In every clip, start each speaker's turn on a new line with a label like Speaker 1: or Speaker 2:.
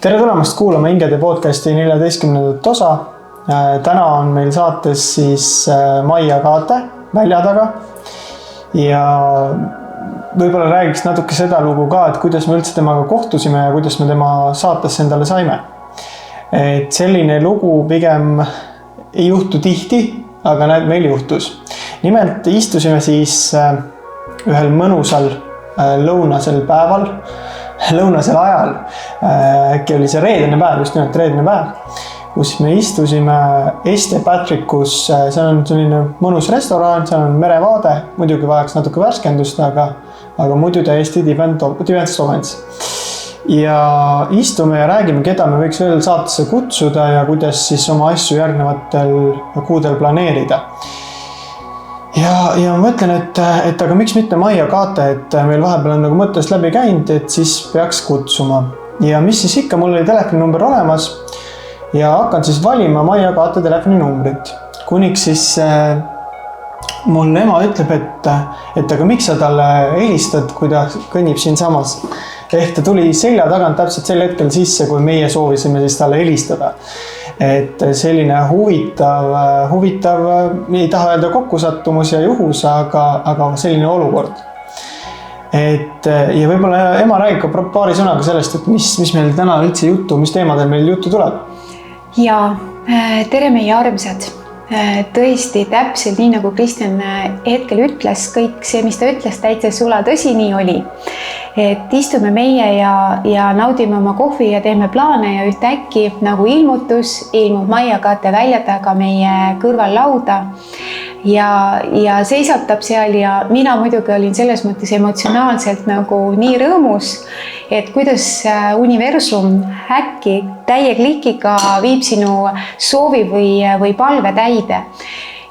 Speaker 1: Tere tulemast kuulama Ingede podcasti 14. osa. Täna on meil saates siis Maia Kaate välja taga ja võib-olla räägiks natuke seda lugu ka, et kuidas me üldse temaga kohtusime ja kuidas me tema saatesse endale saime. Et selline lugu pigem ei juhtu tihti, aga näed, meil juhtus. Nimelt istusime siis ühel mõnusal lõunasel ajal, äkki oli see reedene päev, just nimelt reedene päev, kus me istusime St. Patrick'us, see on selline mõnus restoran, seal on merevaade, muidugi vajaks natuke värskendust, aga muidu täiesti divents. Ja istume ja räägime, keda me võiks veel saatesse kutsuda ja kuidas siis oma asju järgnevatel kuudel planeerida. Ja ma mõtlen, et aga miks mitte Maia Kaate, et meil vahepeal on nagu mõttest läbi käinud, et siis peaks kutsuma. Ja mis siis ikka, mul oli telefoninumber olemas ja hakkan siis valima Maia Kaate telefoninumbrit. Kuniks siis mul ema ütleb, et aga miks sa talle helistad, kui ta kõnnib siin samas. Ehk ta tuli selja tagant täpselt sel hetkel sisse, kui meie soovisime siis talle helistada. Et selline huvitav, ei taha öelda kokkusattumus ja juhus, aga selline olukord. Ja võib-olla ema räägib ka paari sõnaga sellest, et mis meil täna üldse juttu, mis teemadel meil juttu tuleb.
Speaker 2: Ja tere meie armsad. Tõesti täpselt nii, nagu Kristjan hetkel ütles, kõik see, mis ta ütles, täitsa sula tõsi nii oli. Et istume meie ja naudime oma kohvi ja teeme plaane ja ühtäkki nagu ilmub Maia Kaate välja taga meie kõrval lauda ja seisatab seal ja mina muidugi olin selles mõttes emotsionaalselt nagu nii rõõmus, et kuidas universum äkki täie klikiga viib sinu soovi või palve täide.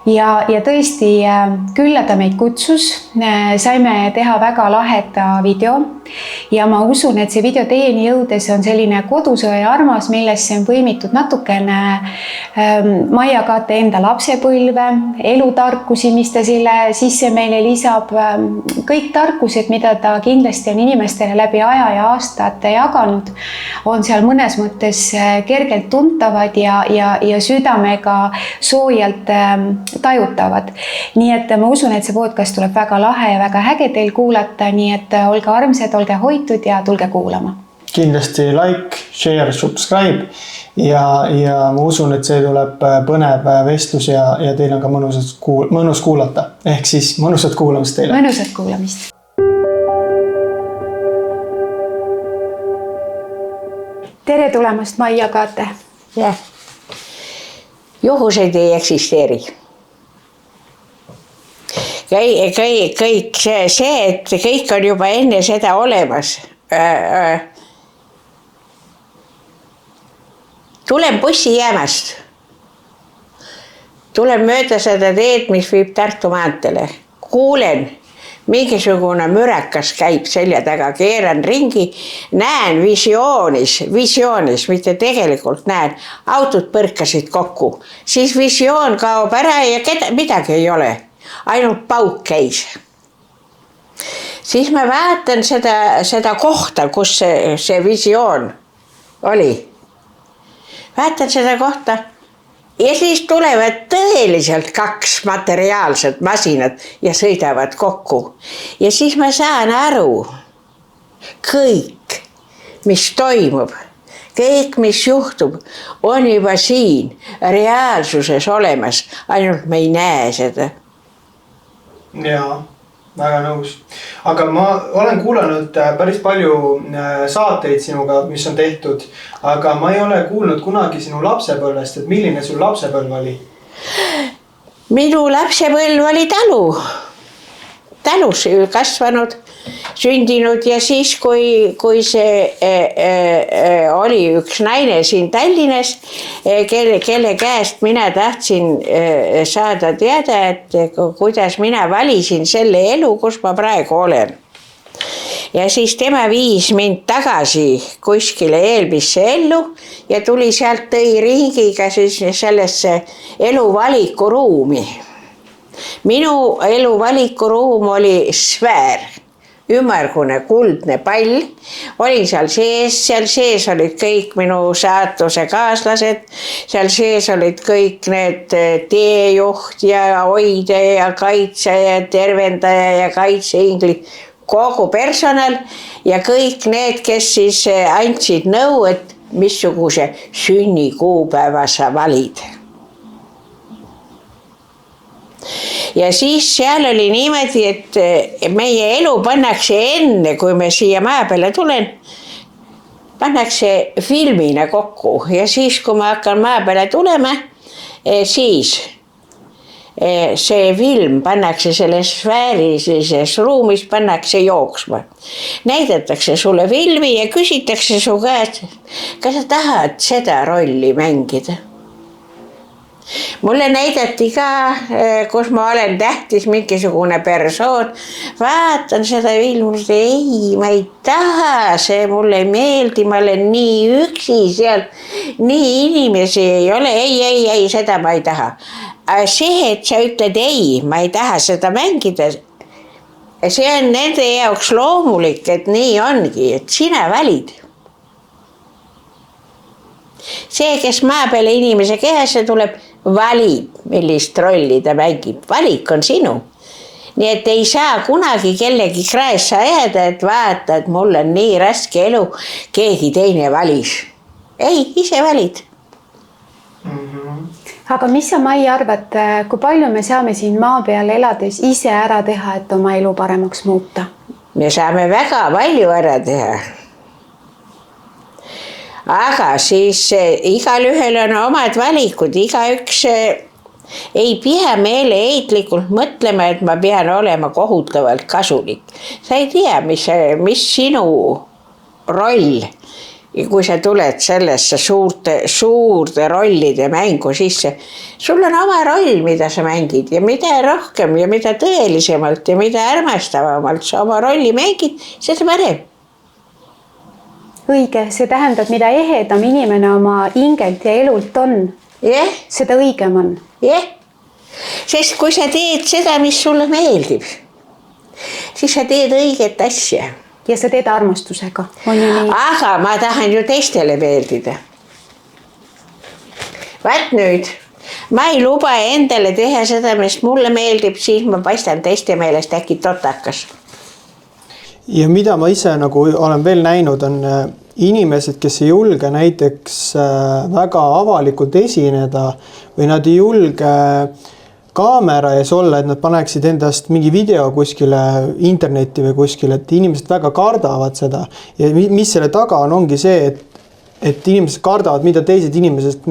Speaker 2: Ja tõesti külla ta meid kutsus, saime teha väga laheda video ja ma usun, et see video teieni jõudes on selline kodusõe armas, millesse on põimitud natukene Maia Kaate enda lapsepõlve, elutarkusi, mis ta sisse meile lisab, kõik tarkused, mida ta kindlasti on inimestele läbi aja ja aastate jaganud, on seal mõnes mõttes kergelt tuntavad ja südamega soojalt tajutavad. Nii et ma usun, et see podcast tuleb väga lahe ja väga äge teil kuulata, nii et olge armsad, olge hoitud ja tulge kuulama.
Speaker 1: Kindlasti like, share, subscribe ja ma usun, et see tuleb põnev vestlus ja teil on ka mõnus kuulata. Ehk siis mõnusat kuulamist teile.
Speaker 2: Mõnusat kuulamist. Tere tulemast, Maia Kaate.
Speaker 3: Jah. Juhuseid ei eksisteeri. Kõik see, et kõik on juba enne seda olemas. Tulen bussijäämast. Tulen mööda seda teed, mis viib Tartu maanteele. Kuulen, mingisugune mürakas käib selja taga, keeran ringi, näen visioonis, mitte tegelikult näen, autod põrkasid kokku. Siis visioon kaob ära ja midagi ei ole. Ainult pauk käis. Siis ma vaatan seda kohta, kus see visioon oli. Vaatan seda kohta ja siis tulevad tõeliselt kaks materiaalset masinat ja sõidavad kokku. Ja siis ma saan aru, kõik, mis toimub, kõik, mis juhtub, on juba siin reaalsuses olemas, ainult me ei näe seda.
Speaker 1: Jaa, väga nõus. Aga ma olen kuulanud päris palju saateid sinuga, mis on tehtud, aga ma ei ole kuulnud kunagi sinu lapsepõlvest, et milline sul lapsepõlv oli?
Speaker 3: Minu lapsepõlv oli talus kasvanud, sündinud ja siis, kui see oli üks naine siin Tallinnas, kelle käest mina tahtsin saada teada, et kuidas mina valisin selle elu, kus ma praegu olen. Ja siis tema viis mind tagasi kuskile eelmisse ellu ja tuli sealt tõi ringiga siis sellesse eluvalikuruumi. Minu eluvalikuruum oli sfäär. ümmargune kuldne pall, olin seal sees olid kõik minu saatuse kaaslased, seal sees olid kõik need teejuht ja hoidja ja kaitseja, tervendaja ja kaitseinglid, kogu personal ja kõik need, kes siis andsid nõu, et missuguse sünnikuupäeva sa valid. Ja siis seal oli niimoodi, et meie elu pannakse enne, kui me siia maja peale tulen, pannakse filmina kokku ja siis, kui ma hakkan maja peale tulema, siis see film pannakse selles sfäärilises ruumis, pannakse jooksma. Näidatakse sulle filmi ja küsitakse su käest, kas sa tahad seda rolli mängida. Mulle näidati ka, kus ma olen tähtis mingisugune persoon, vaatan seda filmi, ei, ma ei taha, see mulle ei meeldi, ma olen nii üksi seal, nii inimesi ei ole, ei, seda ma ei taha. See, et sa ütled ei, ma ei taha seda mängida, see on nende jaoks loomulik, et nii ongi, et sina valid. See, kes maa peale inimese kehasse tuleb, valib, millist rolli ta mängib. Valik on sinu. Nii et ei saa kunagi kellegi kraessa jääda, et vaata, et mul on nii raske elu, keegi teine valis. Ei, ise valid.
Speaker 2: Aga mis sa, Mai, arvad, kui palju me saame siin maa peal elades ise ära teha, et oma elu paremaks muuta?
Speaker 3: Me saame väga palju ära teha. Aga siis igal ühel on omad valikud, igaüks ei pea meeleheitlikult mõtlema, et ma pean olema kohutavalt kasulik. Sa ei tea, mis sinu roll, kui sa tuled sellesse suurte rollide mängu sisse. Sul on oma roll, mida sa mängid ja mida rohkem ja mida tõelisemalt ja mida armastavamalt sa oma rolli mängid, seda parem.
Speaker 2: Õige, see tähendab, mida ehedam inimene oma hingelt ja elult on, seda õigem on.
Speaker 3: Sest kui sa teed seda, mis sulle meeldib, siis sa teed õiget asja.
Speaker 2: Ja sa teed armastusega.
Speaker 3: Aga ma tahan ju teistele meeldida. Vaat nüüd, ma ei luba endale teha seda, mis mulle meeldib, siis ma paistan teiste meelest äkki totakas.
Speaker 1: Ja mida ma ise nagu olen veel näinud, on inimesed, kes ei julge näiteks väga avalikult esineda või nad ei julge kaamera ees olla, et nad paneksid endast mingi video kuskile internetti või kuskile, et inimesed väga kardavad seda. Ja mis selle taga ongi see, et inimesed kardavad, mida teised inimesed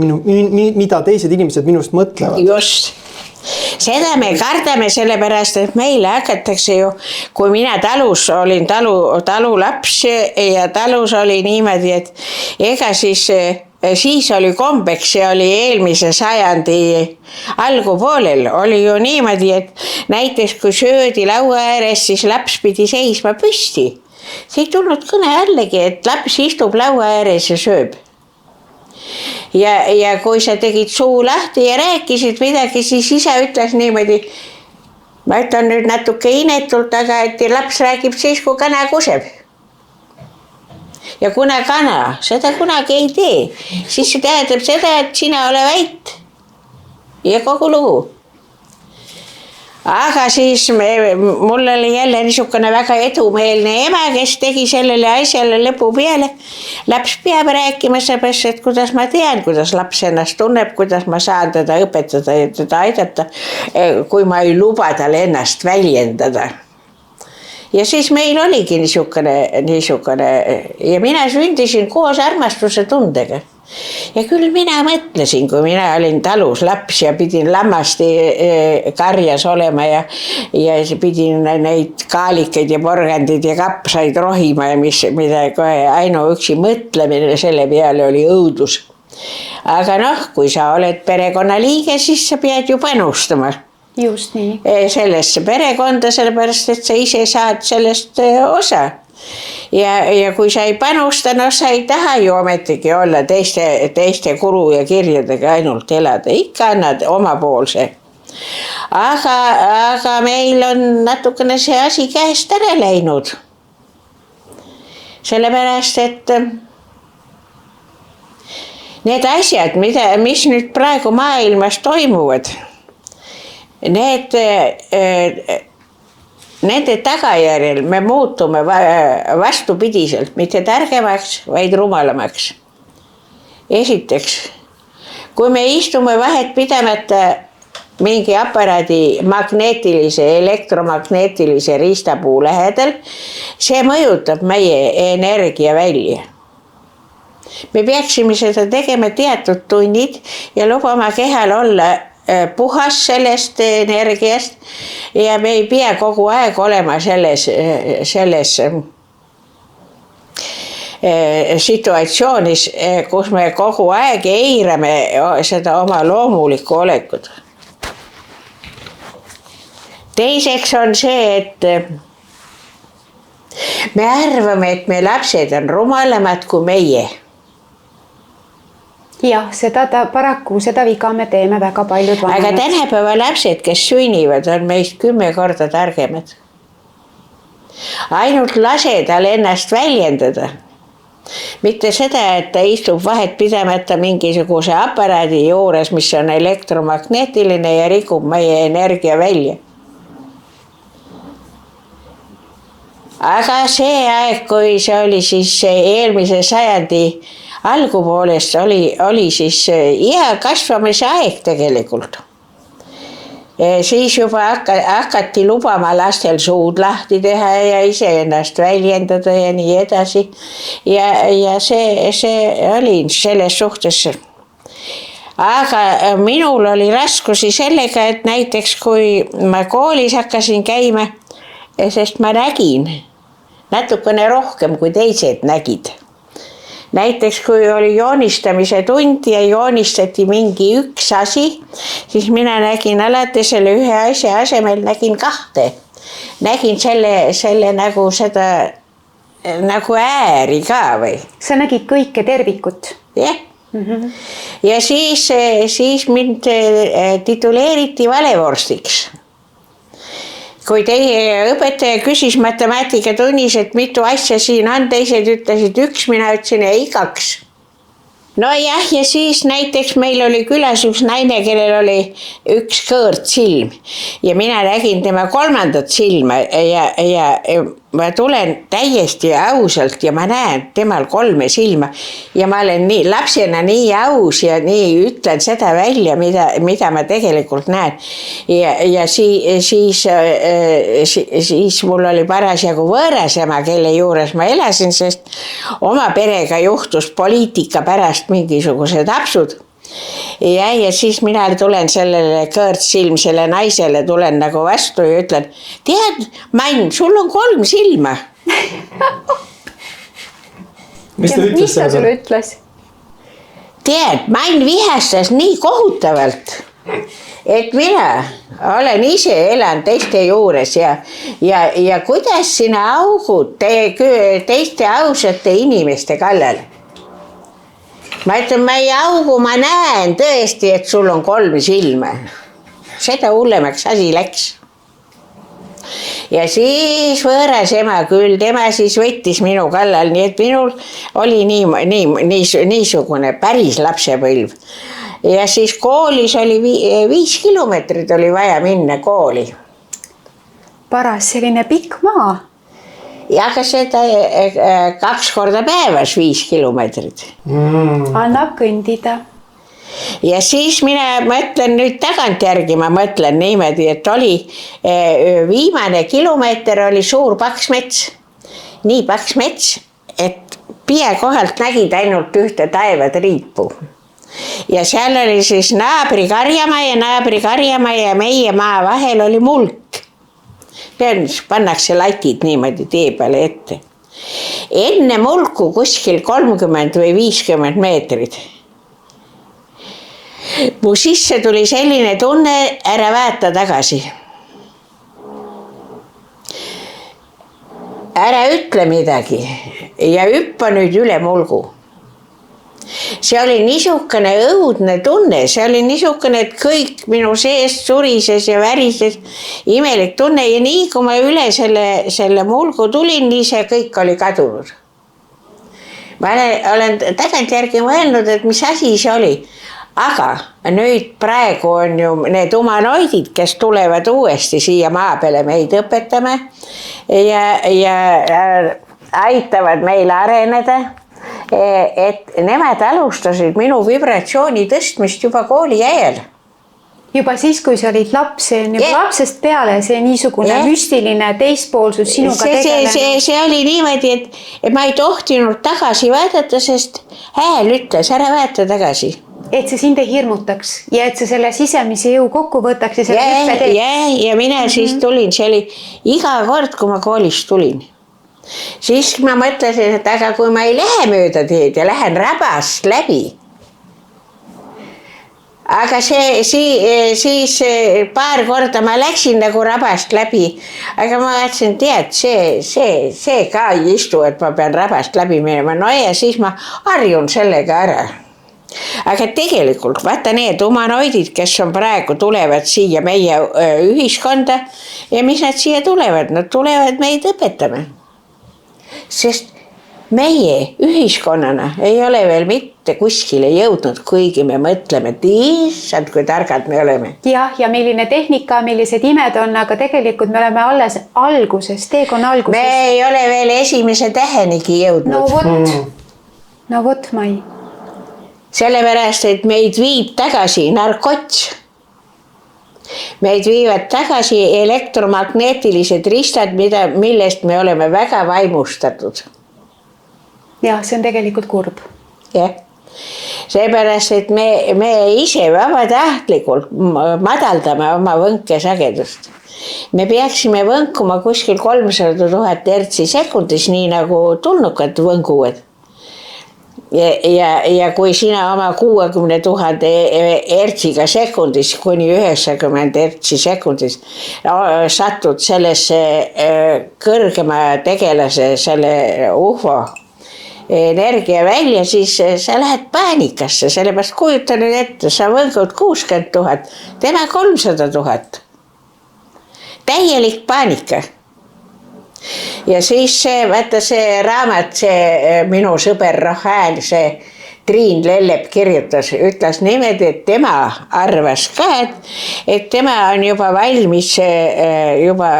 Speaker 1: minust mõtlevad.
Speaker 3: Just. Seda me kardame sellepärast, et meile hakatakse ju, kui mina talus olin talulaps ja talus oli niimoodi, et ega siis oli kombeks, see oli eelmise sajandi algupoolel, oli ju niimoodi, et näiteks kui söödi laua ääres, siis laps pidi seisma püsti. See ei tulnud kõne allegi, et laps istub laua ääres ja sööb. Ja kui sa tegid suu lahti ja rääkisid midagi, siis isa ütles niimoodi, ma ütlen nüüd natuke inetult, aga et laps räägib siis, kui kana kuseb. Ja kuna kana seda kunagi ei tee, siis see tähendab seda, et sina ole vait. Ja kogu lugu. Aga siis mul oli jälle niisugune väga edumeelne ema, kes tegi sellele asjale lõpu peale. Laps peab rääkima seepärast, et kuidas ma tean, kuidas laps ennast tunneb, kuidas ma saan teda õpetada ja teda aidata, kui ma ei luba tal ennast väljendada. Ja siis meil oligi niisugune ja mina sündisin koos armastuse tundega. Ja küll mina mõtlesin, kui mina olin talus laps ja pidin lammasti karjas olema ja pidin neid kaalikeid ja porgandid ja kapsaid rohima ja mida kohe ainuüksi mõtlemine selle peale oli õudus. Aga kui sa oled perekonnaliige, siis sa pead ju panustama.
Speaker 2: Just nii.
Speaker 3: Sellesse perekonda, sellepärast, et sa ise saad sellest osa. Ja kui sa ei panusta, sa ei taha ju ometigi olla teiste kuru ja kirjadega ainult elada, ikka annad omapoolse. Aga meil on natukene see asi käest ära läinud. sellepärast, et need asjad, mis nüüd praegu maailmas toimuvad, nende tagajärjel me muutume vastupidiselt, mitte targemaks, vaid rumalamaks. Esiteks, kui me istume vahet pidamata mingi aparaadi magneetilise, elektromagneetilise riistapuu lähedal, see mõjutab meie energia välja. Me peaksime seda tegema teatud tunnid ja lubama kehal olla puhas sellest energiast ja me ei pea kogu aeg olema selles situatsioonis, kus me kogu aeg eirame seda oma loomulikku olekut. Teiseks on see, et me arvame, et me lapsed on rumalamad kui meie.
Speaker 2: Jah, paraku seda viga me teeme väga paljud vanemad.
Speaker 3: Aga tänapäeva lapsed, kes sünnivad, on meist 10 korda targemad. Ainult lase tal ennast väljendada. Mitte seda, et ta istub vahet pidamata mingisuguse aparaadi juures, mis on elektromagneetiline ja rikub meie energia välja. Aga see aeg, kui see oli siis eelmise sajandi algupoolest oli siis iä kasvamise aeg tegelikult. Siis juba hakati lubama lastel suud lahti teha ja iseennast väljendada ja nii edasi. Ja see oli selles suhtes. Aga minul oli raskusi sellega, et näiteks kui ma koolis hakkasin käima, sest ma nägin natukene rohkem kui teised nägid. Näiteks kui oli joonistamise tund ja joonistati mingi üks asi, siis mina nägin alati selle ühe asja asemel, nägin 2. Nägin selle nagu seda nagu ääri ka või.
Speaker 2: Sa nägid kõike tervikut?
Speaker 3: Jah. Ja siis mind tituleeriti valevorstiks. Kui teie õpetaja küsis matemaatikatunnis, et mitu asja siin on, teised ütlesid 1, mina ütlesin ei 2. No jah, ja siis näiteks meil oli külas üks naine, kellel oli üks kõõrt silm ja mina nägin tema 3. silma ja ma tulen täiesti ausalt ja ma näen temal 3 silma ja ma olen lapsena nii aus ja nii ütlen seda välja, mida ma tegelikult näen. Ja siis mul oli parasjagu võõrasema, kelle juures ma elasin, sest oma perega juhtus poliitika pärast mingisugused apsud. Ja siis mina tulen sellele kõõrtsilmsele naisele, tulen nagu vastu ja ütlen, tead, Mann, sul on 3 silma.
Speaker 1: Mis ta
Speaker 2: sulle ütles?
Speaker 3: Tead, Mann vihastas nii kohutavalt, et mina olen ise elan teiste juures ja kuidas sina augud teiste ausate inimeste kallal. Ma ütlen, ma ei augu, ma näen tõesti, et sul on 3 silma. Seda hullemaks asi läks. Ja siis võõras ema küll, tema siis võttis minu kallal, nii et minul oli niisugune päris lapsepõlv. Ja siis koolis oli 5 kilomeetrit oli vaja minna kooli.
Speaker 2: Paras selline pikk maa.
Speaker 3: Ja aga seda 2 korda päevas 5 kilomeetrit.
Speaker 2: Annab kõndida.
Speaker 3: Ja siis mina mõtlen nüüd tagantjärgi, ma mõtlen niimoodi, et oli viimane kilomeeter oli suur paks mets. Nii paks mets, et pie kohalt nägid ainult ühte taevatriipu. Ja seal oli siis naabri karjamaa ja meie maa vahel oli mulk. Pannakse latid niimoodi tee peale ette. Enne mulku kuskil 30 või 50 meetrit. Mu sisse tuli selline tunne, ära vaata tagasi. Ära ütle midagi ja hüppa nüüd üle mulgu. See oli niisugune õudne tunne, see oli niisugune, et kõik minu seest surises ja värises, imelik tunne ja nii kui ma üle selle mulgu tulin, nii see kõik oli kadunud. ma olen tagantjärgi mõelnud, et mis asi see oli. Aga nüüd praegu on ju need humanoidid, kes tulevad uuesti siia maa peale meid õpetame ja aitavad meil areneda. Et nemad alustasid minu vibratsiooni tõstmist juba kooli ajal.
Speaker 2: Juba siis, kui sa olid laps, see on juba lapsest peale see niisugune müstiline teispoolsus sinuga tegelenud.
Speaker 3: See oli niimoodi, et ma ei tohtinud tagasi vaadata, sest hääl ütles, ära vaata tagasi.
Speaker 2: Et see sind ei hirmutaks ja et sa selle sisemise jõu kokku võtaks ja selle hüppe teed.
Speaker 3: Ja mina siis tulin, see oli iga kord, kui ma koolist tulin. Siis ma mõtlesin, et aga kui ma ei lähe mööda teed ja lähen rabast läbi. Aga siis paar korda ma läksin nagu rabast läbi, aga ma vaatasin, tead, see ka ei istu, et ma pean rabast läbi minema. No ja siis ma harjun sellega ära. Aga tegelikult vaata need humanoidid, kes on praegu tulevad siia meie ühiskonda ja mis nad siia tulevad? Nad tulevad meid õpetama. Sest meie ühiskonnana ei ole veel mitte kuskile jõudnud, kuigi me mõtleme, et issand, kui targad me oleme.
Speaker 2: Ja milline tehnika, millised imed on, aga tegelikult me oleme alles alguses, teekonna alguses.
Speaker 3: Me ei ole veel esimese tähenigi jõudnud.
Speaker 2: No vot, Mai.
Speaker 3: Sellepärast, et meid viib tagasi narkots. Meid viivad tagasi elektromagneetilised ristad, millest me oleme väga vaimustatud.
Speaker 2: Ja, see on tegelikult kurb.
Speaker 3: Jah. Seepärast, et me ise vabatahtlikult madaldame oma võnkesagedust. Me peaksime võnkuma kuskil 300 000 hertsi sekundis, nii nagu tulnukad võnguvad. Ja kui sina oma 60 000 hertsiga sekundis kuni 90 hertsi sekundis satud sellesse kõrgema tegelase, selle UFO energia välja, siis sa lähed paanikasse, sellepärast kujuta nüüd ette, sa võngud 60 000, tema 300 000. Täielik paanika. Ja siis vaata see raamat, see minu sõber Rahel, see Triin Lellep kirjutas, ütles niimoodi, et tema arvas ka, et tema on juba valmis juba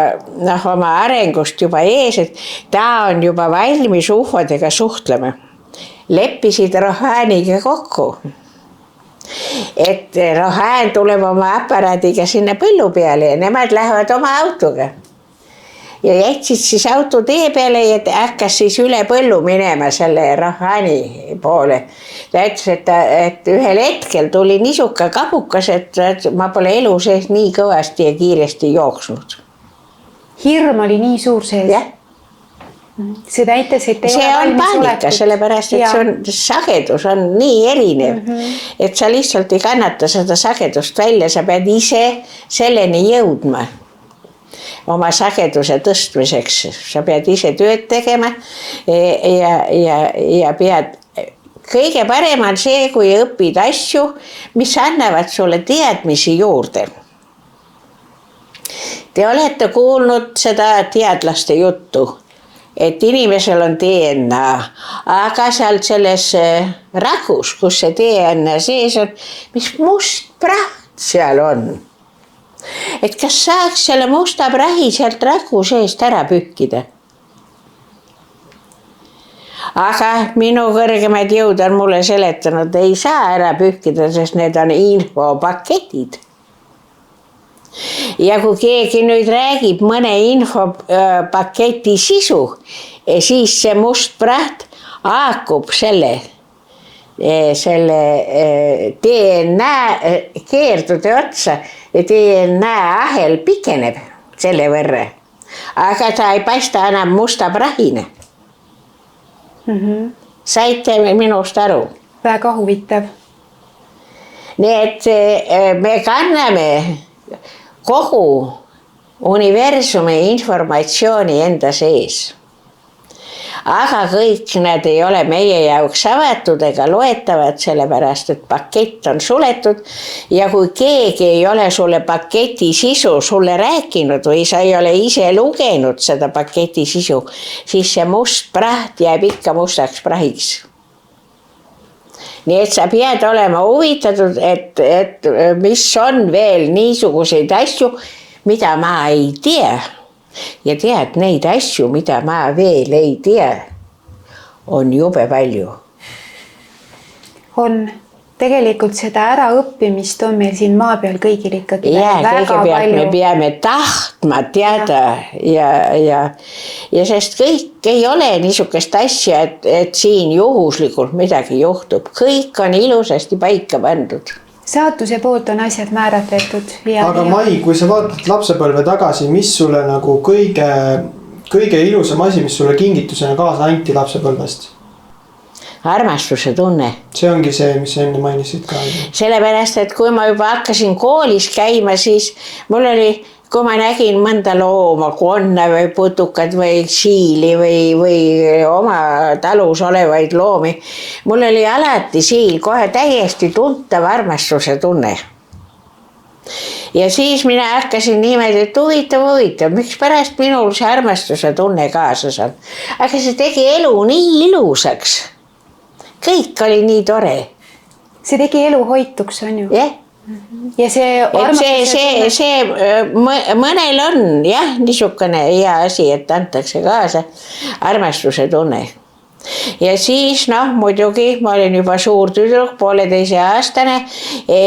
Speaker 3: oma arengust juba ees, et ta on juba valmis ufodega suhtlema. Leppisid Rahaniga kokku. Et Rahan tuleb oma aparaadiga sinna põllu peale ja nemad lähevad oma autoga. Ja jätsid siis auto tee peale ja hakkas siis üle põllu minema selle Rahani poole. Ta ütles, et ühel hetkel tuli niisuka kabukas, et ma pole elu sees nii kõvasti ja kiiresti jooksnud.
Speaker 2: Hirm oli nii suur sees?
Speaker 3: Jah.
Speaker 2: See näitas, et ei
Speaker 3: see ole valmis oletud. See on paanika, sellepärast, et sagedus on nii erinev, et sa lihtsalt ei kannata seda sagedust välja, sa pead ise selleni jõudma. Oma sageduse tõstmiseks. Sa pead ise tööd tegema ja pead. Kõige parem on see, kui õpid asju, mis annavad sulle teadmisi juurde. Te olete kuulnud seda teadlaste juttu, et inimesel on DNA, aga seal selles rahus, kus see DNA sees on, mis must praht seal on. Et kas saaks selle musta prahi sealt rahu seest ära pühkida? Aga minu kõrgemad jõud on mulle seletanud, ei saa ära pühkida, sest need on infopaketid. Ja kui keegi nüüd räägib mõne infopaketi sisu, siis see must praht haakub selle DNA keerdude otsa ja DNA ahel pikeneb selle võrra. Aga ta ei paista enam musta prahina. Saite minust aru?
Speaker 2: Väga huvitav.
Speaker 3: Nii et me kanname kogu universumi informatsiooni enda sees. Aga kõik nad ei ole meie jaoks avatud ega loetavad, sellepärast, et pakett on suletud. Ja kui keegi ei ole sulle paketi sisu sulle rääkinud või sa ei ole ise lugenud seda paketi sisu, siis see must praht jääb ikka mustaks prahiks. nii et sa pead olema huvitatud, et mis on veel niisuguseid asju, mida ma ei tea. Ja tead, neid asju, mida ma veel ei tea, on jube palju.
Speaker 2: On. Tegelikult seda äraõppimist on meil siin maa peal kõigil ikkagi väga
Speaker 3: kõigepealt
Speaker 2: palju.
Speaker 3: me peame tahtma teada ja sest kõik ei ole niisugust asja, et siin juhuslikult midagi juhtub. Kõik on ilusasti paika pandud.
Speaker 2: Saatuse poolt on asjad määratletud.
Speaker 1: Aga Mai, kui sa vaatad lapsepõlve tagasi, mis sulle nagu kõige ilusam asi, mis sulle kingitusena kaasa anti lapsepõlvest?
Speaker 3: Armastuse tunne.
Speaker 1: See ongi see, mis enne mainisid ka.
Speaker 3: Sellepärast, et kui ma juba hakkasin koolis käima, siis mul oli, kui ma nägin mõnda looma, konne või putukad või siili või oma talus olevaid loomi, mul oli alati siil kohe täiesti tuntav armastuse tunne. Ja siis mina hakkasin niimoodi, et huvitav, miks pärast minul see armastuse tunne kaasas on. Aga see tegi elu nii ilusaks. Kõik oli nii tore.
Speaker 2: See tegi elu hoituks, on ju?
Speaker 3: Jah.
Speaker 2: Ja see
Speaker 3: mõnel on jah, niisugune hea asi, et antakse kaasa armastuse tunne. Ja siis muidugi ma olin juba suur tüdruk, 1,5-aastane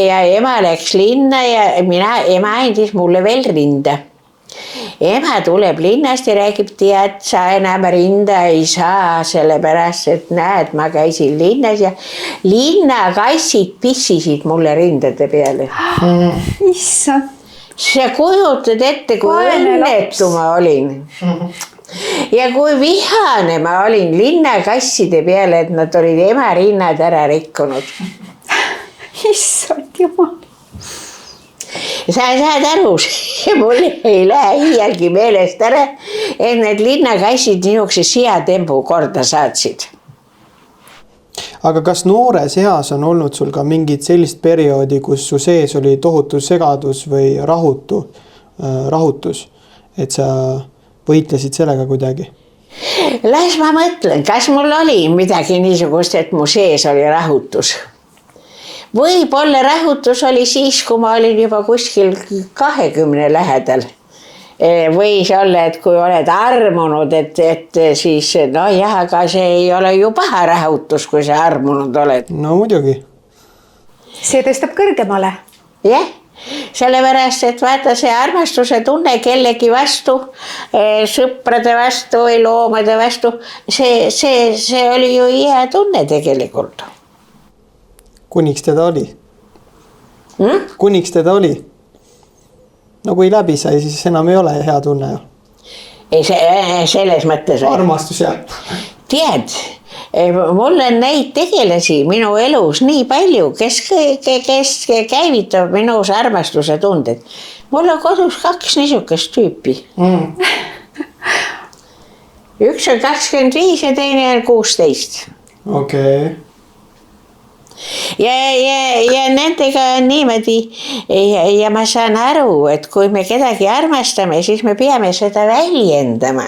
Speaker 3: ja ema läks linna ja ema andis mulle veel rinda. Ema tuleb linnast ja räägib, tead, sa enam rinda ei saa, sellepärast, et näed, ma käisin linnas ja linnakassid pissisid mulle rindade peale.
Speaker 2: Issand.
Speaker 3: Sa kujutad ette, kui õnnetu ma olin. Ja kui vihane ma olin linnakasside peale, et nad olid ema rinnad ära rikkunud.
Speaker 2: Issand jumal.
Speaker 3: Sa saad aru, mul ei lähe iialgi meelest ära, et need linnakassid niisuguse siatempu korda saatsid.
Speaker 1: Aga kas noores eas on olnud sul ka mingit sellist perioodi, kus su sees oli tohutu segadus või rahutus, et sa võitlesid sellega kuidagi?
Speaker 3: Las ma mõtlen, kas mul oli midagi niisugust, et mu sees oli rahutus? Võib-olla rahutus oli siis, kui ma olin juba kuskil 20 lähedal. Võis olla, et kui oled armunud, et siis aga see ei ole ju paha rahutus, kui sa armunud oled.
Speaker 1: No muidugi.
Speaker 2: See tõstab kõrgemale.
Speaker 3: Jah, sellepärast, et vaata see armastuse tunne kellegi vastu, sõprade vastu või loomade vastu, see oli ju hea tunne tegelikult.
Speaker 1: Kuniks teda oli? Kuniks teda oli? No kui läbi sai, siis enam ei ole hea tunne.
Speaker 3: Ei, selles mõttes.
Speaker 1: Armastus jah.
Speaker 3: Tead, mul on neid tegelasi minu elus nii palju, kes käivitab minus armastuse tunded. Mul on kodus 2 niisugust tüüpi. Üks on 25 ja teine on 16.
Speaker 1: Okei.
Speaker 3: Ja nendega on niimoodi ja ma saan aru, et kui me kedagi armastame, siis me peame seda väljendama.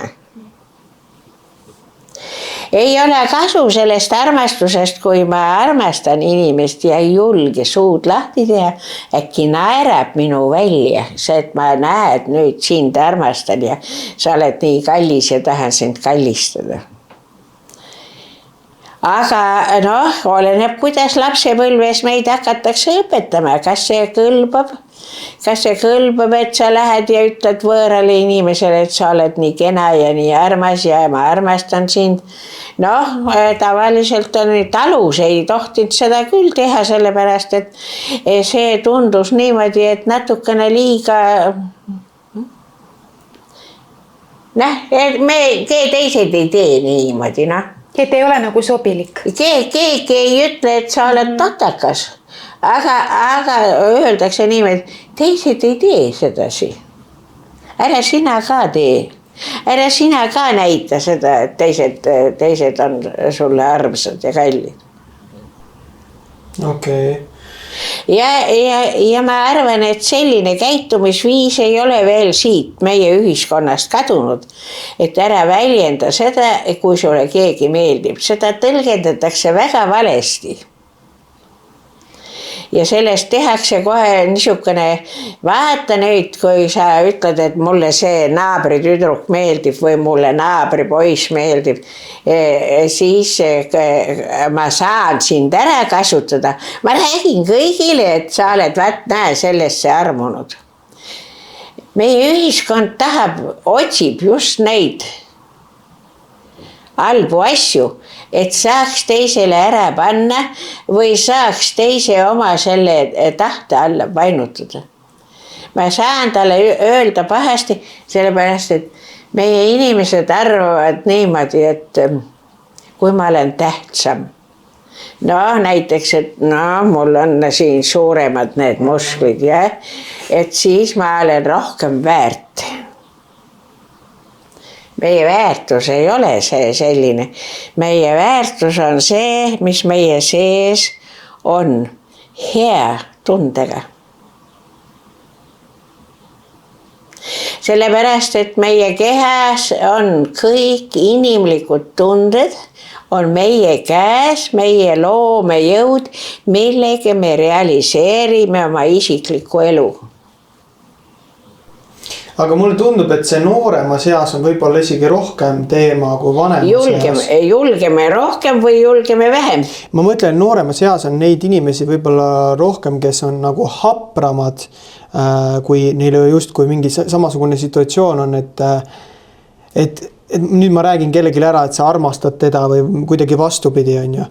Speaker 3: Ei ole kasu sellest armastusest, kui ma armastan inimest ja ei julge suud lahti teha, äkki naerab minu välja, see, et ma näed nüüd sind armastan ja sa oled nii kallis ja tahan sind kallistada. Aga oleneb, kuidas lapsepõlves meid hakatakse õpetama, kas see kõlbab, et sa lähed ja ütled võõrale inimesele, et sa oled nii kena ja nii armas ja ma armastan sind. Tavaliselt on talus ei tohtinud seda küll teha, sellepärast, et see tundus niimoodi, et natukene liiga... me teised ei tee niimoodi,
Speaker 2: Et ei ole nagu sobilik.
Speaker 3: Keegi ei ütle, et sa oled totakas, aga öeldakse niimoodi, teised ei tee sedasi. Ära sina ka tee. Ära sina ka näita seda, et teised on sulle armsad ja kallid.
Speaker 1: Okei.
Speaker 3: Ja ma arvan, et selline käitumisviis ei ole veel siit meie ühiskonnast kadunud, et ära väljenda seda, kui sulle keegi meeldib. Seda tõlgendatakse väga valesti. ja sellest tehakse kohe niisugune, vaata nüüd, kui sa ütled, et mulle see naabritüdruk meeldib või mulle naabripoiss meeldib, siis ma saan sind ära kasutada. Ma räägin kõigile, et sa oled, näe, sellesse armunud. Meie ühiskond otsib just neid halbu asju, et saaks teisele ära panna või saaks teise oma selle tahte alla painutada. Ma saan talle öelda pahasti, sellepärast, et meie inimesed arvavad niimoodi, et kui ma olen tähtsam. No näiteks, et mul on siin suuremad need musklid, et siis ma olen rohkem väärt. Meie väärtus ei ole see selline. Meie väärtus on see, mis meie sees on hea tundega. Sellepärast, et meie kehas on kõik inimlikud tunded, on meie käes, meie loomejõud, millega me realiseerime oma isiklikku elu.
Speaker 1: Aga mulle tundub, et see noorema seas on võib-olla isegi rohkem teema kui vanema seas.
Speaker 3: Julgeme rohkem või julgeme vähem?
Speaker 1: Ma mõtlen, noorema seas on neid inimesi võib-olla rohkem, kes on nagu hapramad, kui neil just kui mingi samasugune situatsioon on, et nüüd ma räägin kellelegi ära, et sa armastad teda või kuidagi vastupidi on ju.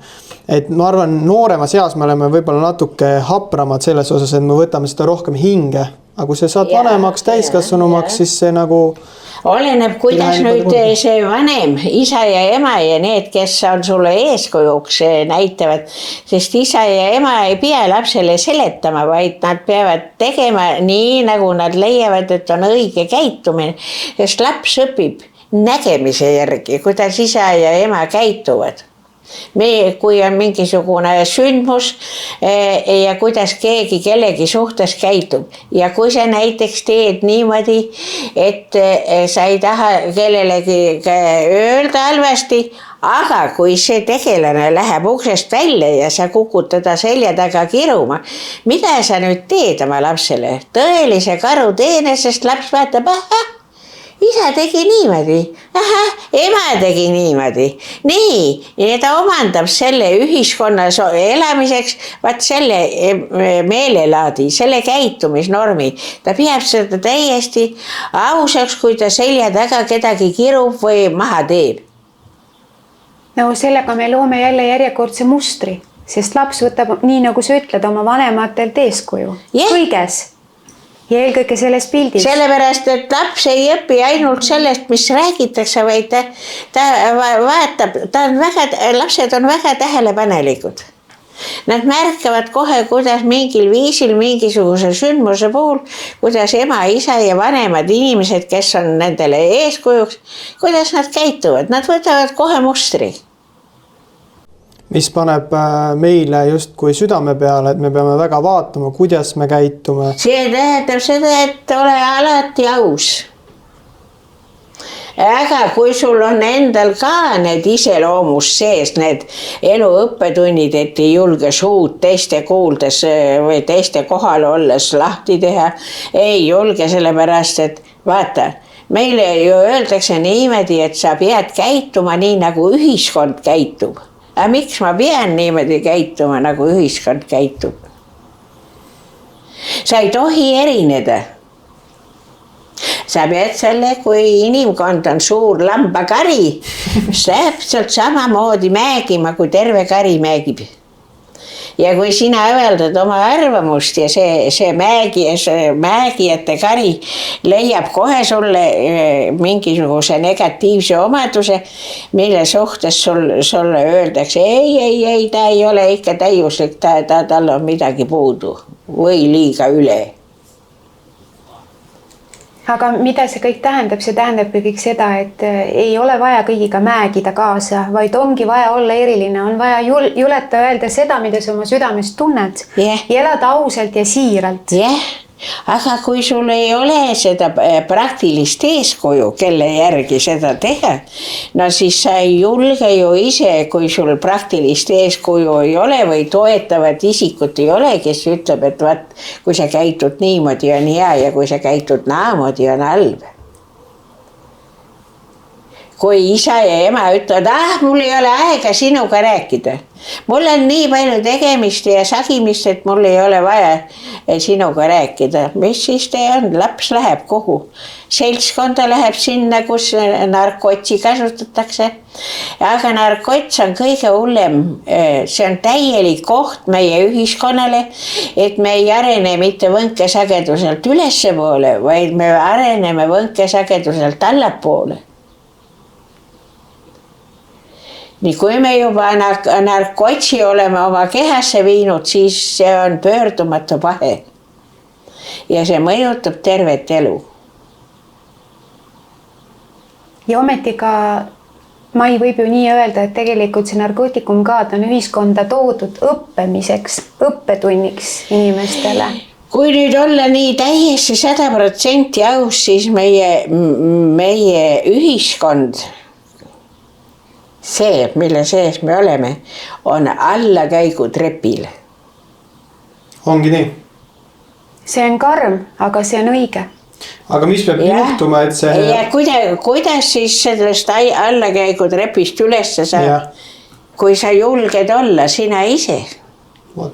Speaker 1: Et ma arvan, noorema seas me oleme võib-olla natuke hapramad selles osas, et me võtame seda rohkem hinge. Aga kui sa saad vanemaks, täiskasvanumaks, siis see nagu... Oleneb,
Speaker 3: kuidas nüüd see vanem, isa ja ema ja need, kes on sulle eeskujuks, näitavad, sest isa ja ema ei pea lapsele seletama, vaid nad peavad tegema nii, nagu nad leiavad, et on õige käitumine, sest laps õpib nägemise järgi, kuidas isa ja ema käituvad. Kui on mingisugune sündmus ja kuidas keegi kellegi suhtes käitub ja kui sa näiteks teed niimoodi, et sa ei taha kellelegi öelda halvasti, aga kui see tegelane läheb uksest välja ja sa kukud teda selja taga kiruma, mida sa nüüd teed oma lapsele? Tõelise karuteene, sest laps vaatab, isa tegi niimoodi, ema tegi niimoodi. Nii, ta omandab selle ühiskonnas elamiseks, vaat selle meelelaadi, selle käitumisnormi. Ta peab seda täiesti ausaks, kui ta selja taga kedagi kirub või maha teeb.
Speaker 2: No sellega me loome jälle järjekordse mustri, sest laps võtab, nii nagu sa ütled, oma vanematelt eeskuju. Kõiges. Ja eelkõige selles pildis. Sellepärast,
Speaker 3: et laps ei õpi ainult sellest, mis räägitakse, vaid ta vaatab, lapsed on väga tähelepanelikud. Nad märkavad kohe, kuidas mingil viisil, mingisuguse sündmuse puhul, kuidas ema, isa ja vanemad inimesed, kes on nendele eeskujuks, kuidas nad käituvad. Nad võtavad kohe mustri.
Speaker 1: Mis paneb meile just kui südame peale, et me peame väga vaatama, kuidas me käitume.
Speaker 3: See tähendab seda, et ole alati aus. Aga kui sul on endal ka need iseloomus sees, need eluõppetunnid, et ei julge suud teiste kuuldes või teiste kohal olles lahti teha, ei julge sellepärast, et vaata, meile ju öeldakse niimoodi, et sa pead käituma nii, nagu ühiskond käitub. Aga miks ma pean niimoodi käituma, nagu ühiskond käitub? Sa ei tohi erineda. Sa pead selle, kui inimkond on suur lambakari, täpselt samamoodi mäegima, kui terve kari mäegib. Ja kui sina avaldad oma arvamust ja see mäegijate kari leiab kohe sulle mingisuguse negatiivse omaduse, mille suhtes sulle öeldakse, ei, ta ei ole ikka täiuslik, tal on midagi puudu või liiga üle.
Speaker 2: Aga mida see kõik tähendab? See tähendab kõik seda, et ei ole vaja kõigiga mäegida kaasa, vaid ongi vaja olla eriline, on vaja juleta öelda seda, mida sa oma südames tunned ja elada ausalt ja siiralt.
Speaker 3: aga kui sul ei ole seda praktilist eeskuju, kelle järgi seda teha, no siis sa ei julge ju ise, kui sul praktilist eeskuju ei ole või toetavat isikut ei ole, kes ütleb, et vaat, kui sa käitud niimoodi on hea ja kui sa käitud naamoodi on halb. Kui isa ja ema ütlevad, mul ei ole aega sinuga rääkida. Mul on nii palju tegemist ja sagimist, et mul ei ole vaja sinuga rääkida. Mis siis te on? Laps läheb kuhu? Seltskonda läheb sinna, kus narkotsi kasutatakse. Aga narkots on kõige hullem. See on täielik koht meie ühiskonnale, et me ei arene mitte võnkesageduselt ülesse poole, vaid me areneme võnkesageduselt allapoole. Nii kui me juba narkotsi oleme oma kehasse viinud, siis see on pöördumatu pahe. Ja see mõjutab tervet elu.
Speaker 2: Ja ometi ka Mai võib ju nii öelda, et tegelikult see narkootikum ka on ühiskonda toodud õppemiseks, õppetunniks inimestele.
Speaker 3: Kui nüüd olla nii täiesti 100% aus, siis meie ühiskond, see, mille sees me oleme, on allakäigutrepil.
Speaker 1: Ongi nii.
Speaker 2: See on karm, aga see on õige.
Speaker 1: Aga mis peab juhtuma, et see...
Speaker 3: Ja kuidas siis sellest allakäigutrepist ülesse saab, kui sa julged olla sina ise?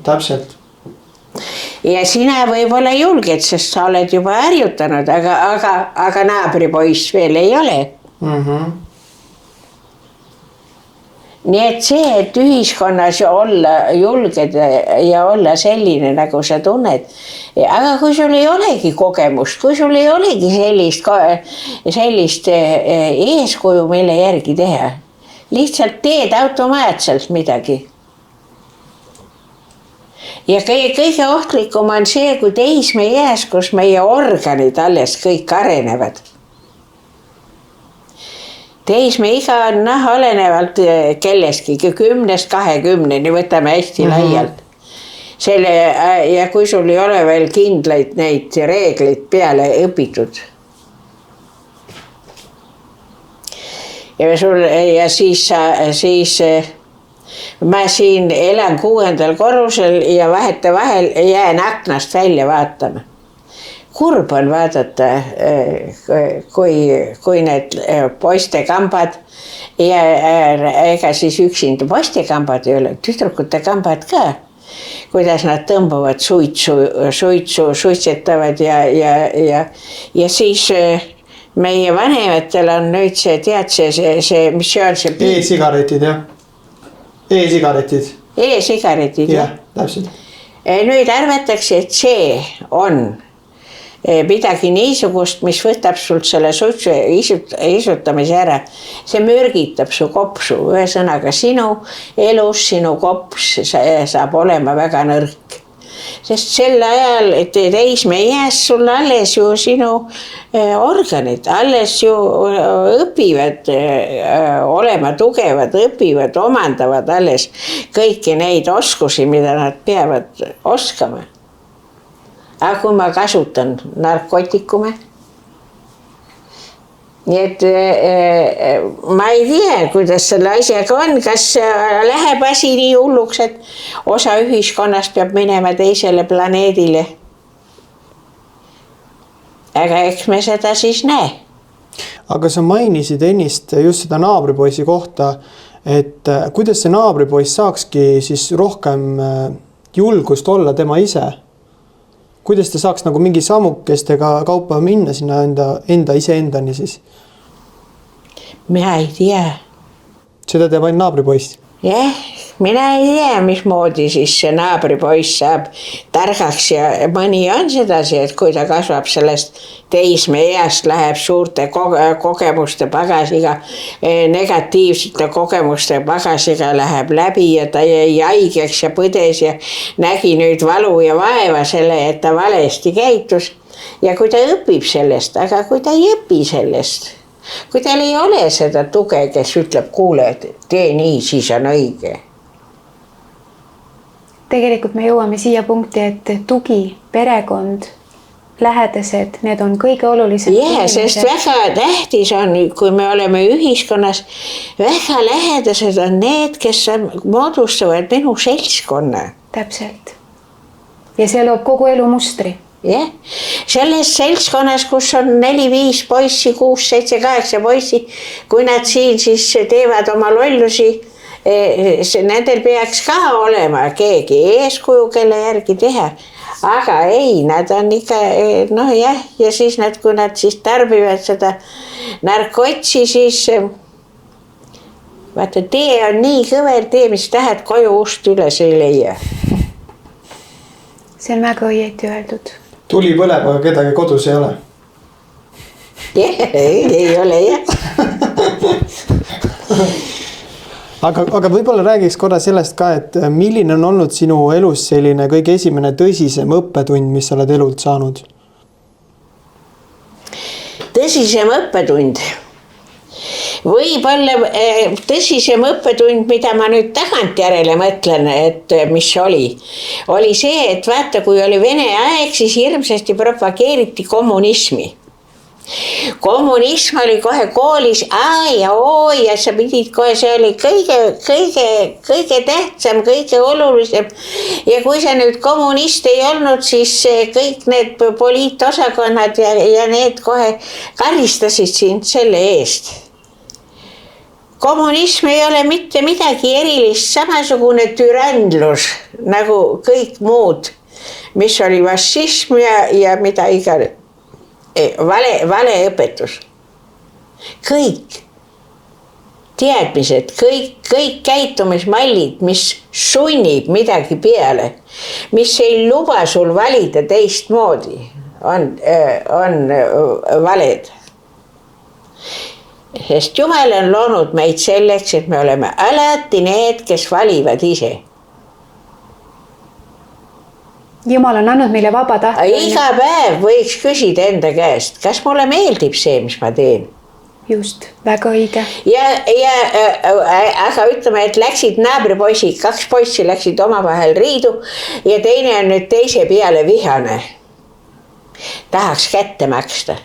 Speaker 1: Täpselt.
Speaker 3: Ja sina võib-olla julged, sest sa oled juba harjutanud, aga naabripoiss veel ei ole. Nii et see, et ühiskonnas olla julged ja olla selline, nagu sa tunned. Aga kui sul ei olegi kogemust, kui sul ei olegi sellist eeskuju, mille järgi teha, lihtsalt teed automaatselt midagi. Ja kõige ohtlikum on see, kui teismeeas, kus meie organid alles kõik arenevad. Teismeiga on olenevalt kelleski 10-20, nii võtame hästi laialt. Ja kui sul ei ole veel kindlaid neid reegleid peale õpitud. Ja siis ma siin elan 6. korrusel ja vahetevahel jään aknast välja vaatama. Kurb on vaadata, kui need poistekambad ja ega siis üksinda poistekambad ei ole, tüdrukute kambad ka, kuidas nad tõmbavad suitsetavad ja siis meie vanematel on nüüd see, tead see, mis see on see...
Speaker 1: E-sigaretid, jah. E-sigaretid.
Speaker 3: E-sigaretid, jah.
Speaker 1: Täpselt.
Speaker 3: Nüüd arvatakse, et see on midagi niisugust, mis võtab sult selle suitsu isutamise ära. See mürgitab su kopsu. Ühesõnaga sinu elus, sinu kops saab olema väga nõrk. Sest sel ajal teismeeas sul alles ju sinu organid, alles ju õpivad olema tugevad, õpivad, omandavad alles kõiki neid oskusi, mida nad peavad oskama. Aga kui ma kasutan narkotikume, nii et ma ei tea, kuidas selle asjaga on, kas läheb asi nii hulluks, et osa ühiskonnast peab minema teisele planeedile. Aga eks me seda siis näe.
Speaker 1: Aga sa mainisid ennist just seda naabripoisi kohta, et kuidas see naabripoiss saakski siis rohkem julgust olla tema ise? Kuidas ta saaks nagu mingi sammukestega kaupa minna sinna enda iseendani siis?
Speaker 3: Mina ei tea.
Speaker 1: Seda teeb ainult naabripoiss?
Speaker 3: Jah, mina ei tea, mismoodi siis see naabripoiss saab targaks ja mõni on sedasi, et kui ta kasvab sellest teismeeast, läheb suurte kogemuste pagasiga, negatiivsete kogemuste pagasiga läheb läbi ja ta jäi haigeks ja põdes ja nägi nüüd valu ja vaeva selle, et ta valesti käitus. Ja kui ta õpib sellest, aga kui ta ei õpi sellest, kui tal ei ole seda tuge, kes ütleb, kuule, tee nii, siis on õige.
Speaker 2: Tegelikult me jõuame siia punkti, et tugi, perekond lähedased, need on kõige olulisem.
Speaker 3: Sest väga tähtis on, kui me oleme ühiskonnas, väga lähedased on need, kes moodustavad minu seltskonna.
Speaker 2: Täpselt. Ja see loob kogu elu mustri.
Speaker 3: Selles seltskonnas, kus on 4-5 poissi, 6-7-8 poissi, kui nad siin siis teevad oma lollusi, nendel peaks ka olema keegi eeskuju, kelle järgi teha. Aga ei, nad on ikka, ja siis kui nad siis tarbivad seda narkotsi, siis vaata, tee on nii kõver tee, mis tahad koju ust üles ei leia.
Speaker 2: See on väga õieti öeldud.
Speaker 1: Tuli põleb, aga kedagi kodus ei ole.
Speaker 3: Ei ole jah.
Speaker 1: Aga võib-olla räägiks korra sellest ka, et milline on olnud sinu elus selline kõige esimene tõsisem õppetund, mis sa oled elult saanud?
Speaker 3: Tõsisem õppetund. Võib-olla tõsisem õppetund, mida ma nüüd tagantjärele mõtlen, et mis oli see, et vaata, kui oli Vene aeg, siis hirmsasti propageeriti kommunismi. Kommunism oli kohe koolis ja sa pidid kohe, see oli kõige tähtsam, kõige olulisem. Ja kui sa nüüd kommunist ei olnud, siis kõik need poliitosakonnad ja need kohe karistasid sind selle eest. Kommunism ei ole mitte midagi erilist, samasugune türandlus nagu kõik muud, mis oli fašism ja mida iganes. Vale õpetus. Kõik teadmised, kõik käitumismallid, mis sunnib midagi peale, mis ei luba sul valida teistmoodi, on valed. Sest Jumal on loonud meid selleks, et me oleme alati need, kes valivad ise.
Speaker 2: Jumal on andnud meile vaba tahte.
Speaker 3: Iga päev võiks küsida enda käest, kas mulle meeldib see, mis ma teen?
Speaker 2: Just, väga õige.
Speaker 3: Aga ütleme, et läksid naabripoisid, 2 poissi läksid omavahel riidu ja teine on nüüd teise peale vihane. Tahaks kätte maksta.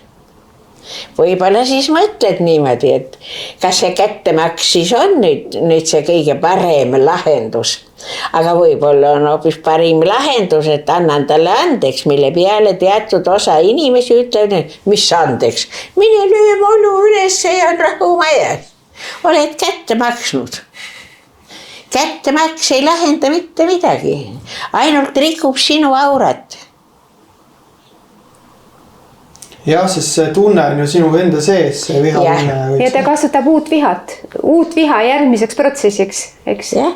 Speaker 3: Võib-olla siis mõtled niimoodi, et kas see kättemaks siis on nüüd see kõige parem lahendus. Aga võib-olla on hoopis parim lahendus, et annan talle andeks, mille peale teatud osa inimesi ütlevad, mis andeks. Mine löö molu üles ja on rahumajas. Oled kätte maksnud. Kättemaks ei lahenda mitte midagi. Ainult rikub sinu aurat.
Speaker 1: Jah, sest see tunne on ju sinu enda sees, see viha tunne.
Speaker 2: Ja ta kasutab uut viha järgmiseks protsessiks, eks?
Speaker 3: Jah,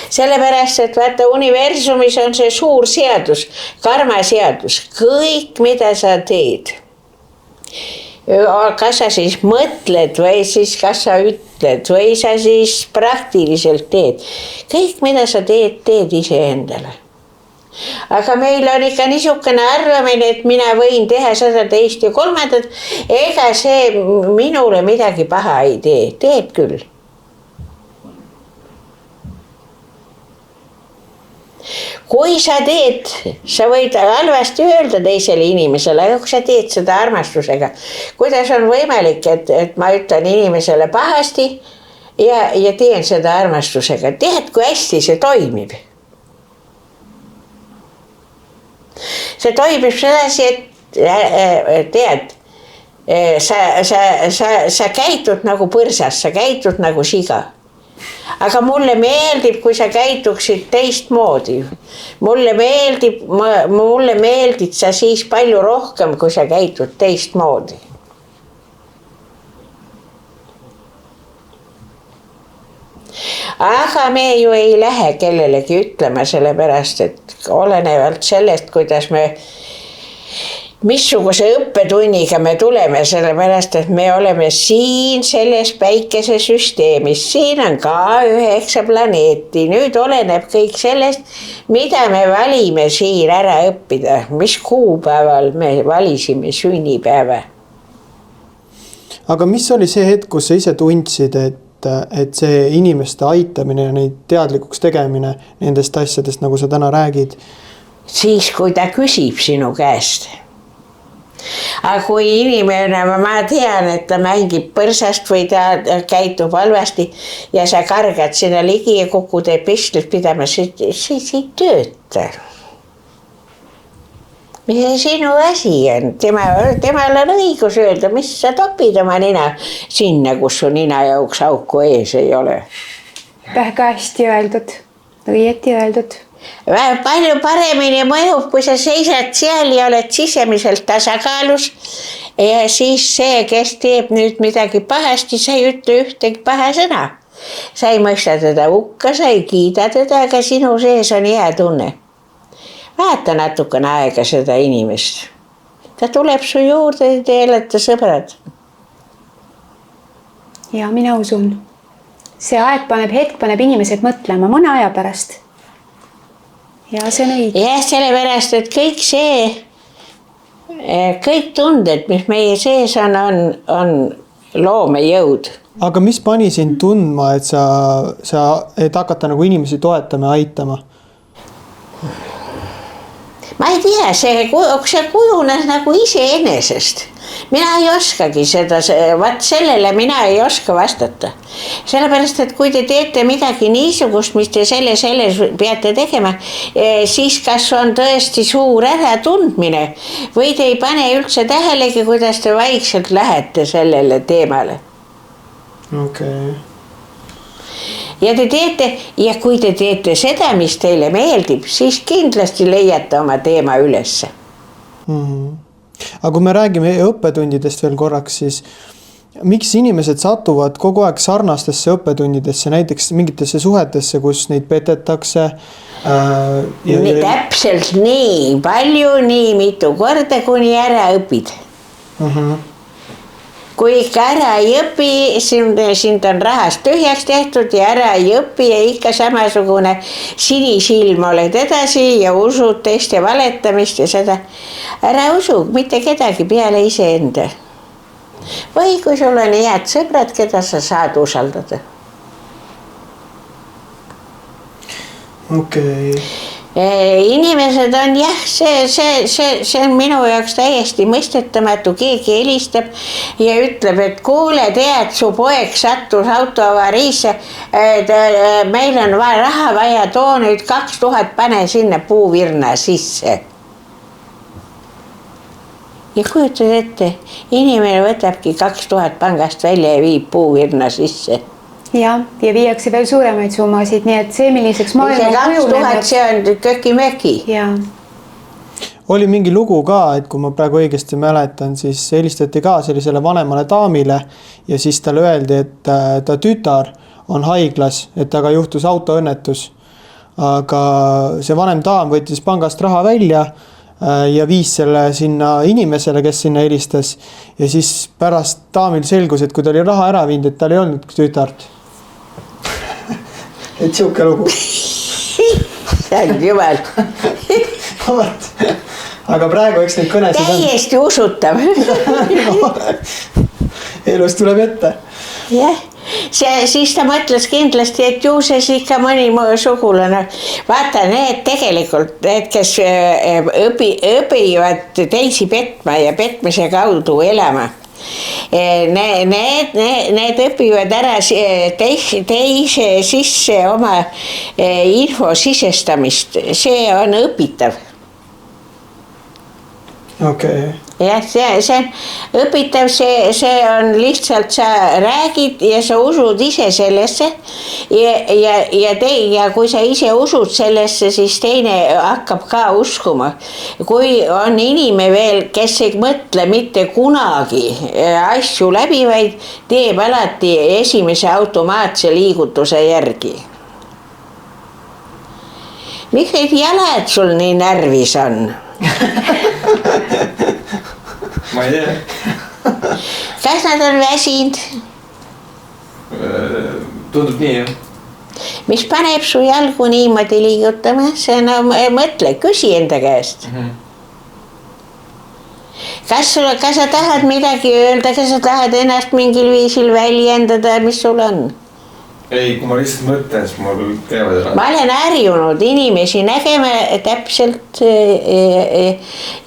Speaker 3: sellepärast, et vaata universumis on see suur seadus, karmaseadus, kõik mida sa teed. Kas sa siis mõtled või siis kas sa ütled või sa siis praktiliselt teed. Kõik mida sa teed ise endale. Aga meil on ikka niisugune arvamine, et mina võin teha seda, teist ja kolmandat. Ega see minule midagi paha ei tee. Teeb küll. Kui sa teed, sa võid halvasti öelda teisele inimesele, aga kui sa teed seda armastusega. Kuidas on võimalik, et ma ütlen inimesele pahasti ja teen seda armastusega. Tead, kui hästi see toimib. See toimib sedasi, et tead, sa käitud nagu põrsas, sa käitud nagu siga. Aga mulle meeldib, kui sa käituksid teistmoodi. Mulle meeldid sa siis palju rohkem, kui sa käitud teistmoodi. Aga me ju ei lähe kellelegi ütlema, sellepärast, et olenevalt sellest, kuidas missuguse õppetunniga me tuleme, sellepärast, et me oleme siin selles päikesesüsteemis. Siin on ka 9 planeeti. Nüüd oleneb kõik sellest, mida me valime siin ära õppida. Mis kuupäeval me valisime sünnipäeva.
Speaker 1: Aga mis oli see hetk, kus sa ise tundsid, et see inimeste aitamine ja neid teadlikuks tegemine nendest asjadest, nagu sa täna räägid?
Speaker 3: Siis, kui ta küsib sinu käest. aga kui inimene, ma tean, et ta mängib põrsast või ta käitub halvasti ja sa kargad sinna ligi ja kogu teeb pistlust pidama, see ei tööta. Mis see sinu asi on? Temal on õigus öelda, mis sa topid oma nina sinna, kus su nina jauks auku ees ei ole.
Speaker 2: Väga hästi öeldud, õieti öeldud.
Speaker 3: Palju paremini mõjub, kui sa seisad seal ja oled sisemiselt tasakaalus ja siis see, kes teeb nüüd midagi pahasti, sa ei ütle ühtegi paha sõna. Sa ei mõista teda hukka, sa ei kiida teda, aga sinu sees on hea tunne. Vaata natukene aega seda inimest. Ta tuleb su juurde ja te olete sõbrad.
Speaker 2: Ja mina usun. See hetk paneb inimesed mõtlema mõne aja pärast. Ja see on õige.
Speaker 3: Ja sellepärast, et kõik tunded, mis meie sees on loomejõud.
Speaker 1: Aga mis pani sind tundma, et et hakata nagu inimesi toetama ja aitama?
Speaker 3: Ma ei tea, see kujunes nagu iseenesest. Mina ei oskagi seda, sellele mina ei oska vastata. Sellepärast, et kui te teete midagi niisugust, mis te selle peate tegema, siis kas on tõesti suur äratundmine või te ei pane üldse tähelegi, kuidas te vaikselt lähete sellele teemale.
Speaker 1: Okay.
Speaker 3: Ja te teete, ja kui te teete seda, mis teile meeldib, siis kindlasti leiate oma teema ülesse.
Speaker 1: Aga kui me räägime õppetundidest veel korraks, siis miks inimesed satuvad kogu aeg sarnastesse õppetundidesse, näiteks mingitesse suhetesse, kus neid petetakse?
Speaker 3: Täpselt nii palju, nii mitu korda, kuni ära õpid. Kui ikka ära ei õpi, sind on rahast tühjaks tehtud ja ära ei õpi ja ikka samasugune sinisilm oled edasi ja usud teiste valetamist ja seda. Ära usu mitte kedagi peale iseenda. Või kui sul on head sõbrad, keda sa saad usaldada.
Speaker 1: Okei.
Speaker 3: Inimesed on see on minu jaoks täiesti mõistetamatu, keegi helistab ja ütleb, et kuule, tead, su poeg sattus autoavariisse, meil on raha vaja, too nüüd 2000, pane sinna puuvirna sisse. Ja kujutad ette, inimene võtabki 2000 pangast välja ja viib puuvirna sisse.
Speaker 2: Ja viiakse veel suuremaid summasid, nii et see, milliseks maailma
Speaker 3: kujuneb. See on köki-möki.
Speaker 1: Oli mingi lugu ka, et kui ma praegu õigesti mäletan, siis helistati ka sellisele vanemale daamile ja siis talle öeldi, et ta tütar on haiglas, et taga juhtus autoõnnetus. Aga see vanem daam võttis pangast raha välja ja viis selle sinna inimesele, kes sinna helistas. Ja siis pärast daamil selgus, et kui ta oli raha ära viinud, et tal ei olnud tütart. Et siuke lugu.
Speaker 3: See on jumal.
Speaker 1: Aga praegu eks neid kõnesid on.
Speaker 3: Täiesti usutav.
Speaker 1: Elus tuleb ette.
Speaker 3: Jah. Siis ta mõtles kindlasti, et ju see ikka mõni sugulane. Vaata, need tegelikult, need, kes õpivad teisi petma ja petmise kaudu elama. Need õpivad ära teise sisse oma info sisestamist. See on õpitav.
Speaker 1: Okei.
Speaker 3: jah, see on õpitav, see on lihtsalt, sa räägid ja sa usud ise sellesse ja kui sa ise usud sellesse, siis teine hakkab ka uskuma. Kui on inimene veel, kes ei mõtle mitte kunagi asju läbi, vaid teeb alati esimese automaatse liigutuse järgi. Miks need jalad sul nii närvis on?
Speaker 4: Ma ei tea.
Speaker 3: Kas nad on väsinud?
Speaker 4: Tundub nii, jah.
Speaker 3: Mis paneb su jalgu niimoodi liigutama? See on, mõtle, küsi enda käest. Kas sa tahad midagi öelda, kas sa tahad ennast mingil viisil väljendada, mis sul on?
Speaker 4: ei, kui ma lihtsalt mõtlen, siis mul käivad ära.
Speaker 3: Ma olen harjunud inimesi nägema täpselt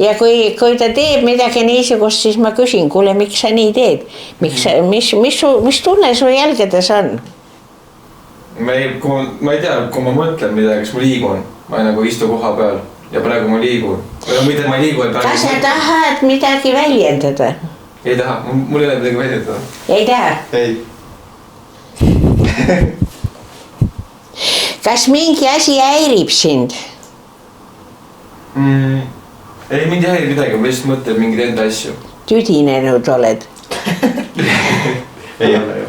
Speaker 3: ja kui ta teeb midagi niisugust, siis ma küsin, kuule, miks sa nii teed? Mis tunne su jälgedes on?
Speaker 4: Ma ei tea, kui ma mõtlen midagi, siis ma liigun. Ma nagu istu koha peal ja praegu ma liigun. Mida ma ei liigu.
Speaker 3: Kas sa tahad midagi väljendada?
Speaker 4: Ei taha, mul ei ole midagi väljendada.
Speaker 3: Ei taha?
Speaker 4: Ei.
Speaker 3: Kas mingi asi häirib sind?
Speaker 4: Ei, mind ei häiri midagi, ma lihtsalt mõtlen mingid enda asju.
Speaker 3: Tüdinenud oled?
Speaker 4: Ei ole ju.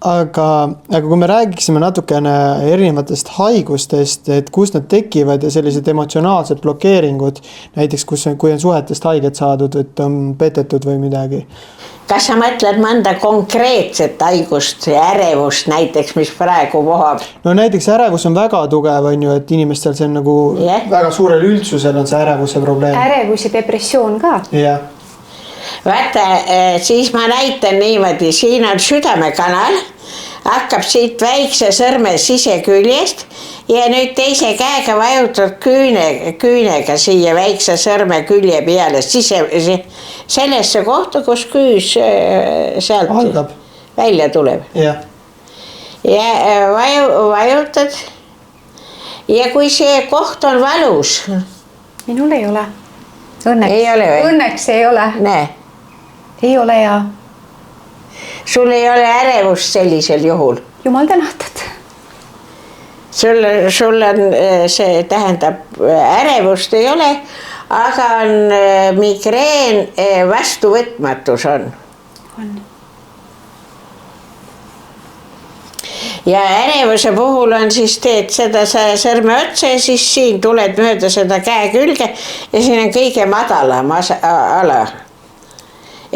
Speaker 1: aga kui me räägiksime natukene erinevatest haigustest, et kust nad tekivad ja sellised emotsionaalsed blokeeringud, näiteks kui on suhetest haiget saadud, et on petetud või midagi.
Speaker 3: Kas sa mõtled mõnda konkreetset haigust, ärevust näiteks, mis praegu vohab?
Speaker 1: No näiteks ärevus on väga tugev, on ju, et inimestel see on nagu väga suurel üldsusel on see ärevuse probleem.
Speaker 2: Ärevus ja depressioon ka.
Speaker 1: Jah.
Speaker 3: Vaata, siis ma näitan niimoodi, siin on südamekanal, hakkab siit väikse sõrme siseküljest ja nüüd teise käega vajutad küünega siia väikse sõrme külje peale, sellesse kohta, kus küüs sealt
Speaker 1: Algab.
Speaker 3: Välja tuleb.
Speaker 1: Ja.
Speaker 3: Ja vajutad ja kui see koht on valus.
Speaker 2: Minul ei ole. Õnneks.
Speaker 3: Ei ole või?
Speaker 2: Õnneks ei ole.
Speaker 3: Näe.
Speaker 2: Ei ole ja.
Speaker 3: Sul ei ole ärevust sellisel juhul.
Speaker 2: Jumal tänatud.
Speaker 3: Sul on see tähendab ärevust ei ole, aga on migreen, vastuvõtmatus on.
Speaker 2: On.
Speaker 3: Ja ärevuse puhul on siis teed seda sõrme otsa ja siis siin tuled mööda seda käe külge ja siin on kõige madalam ala.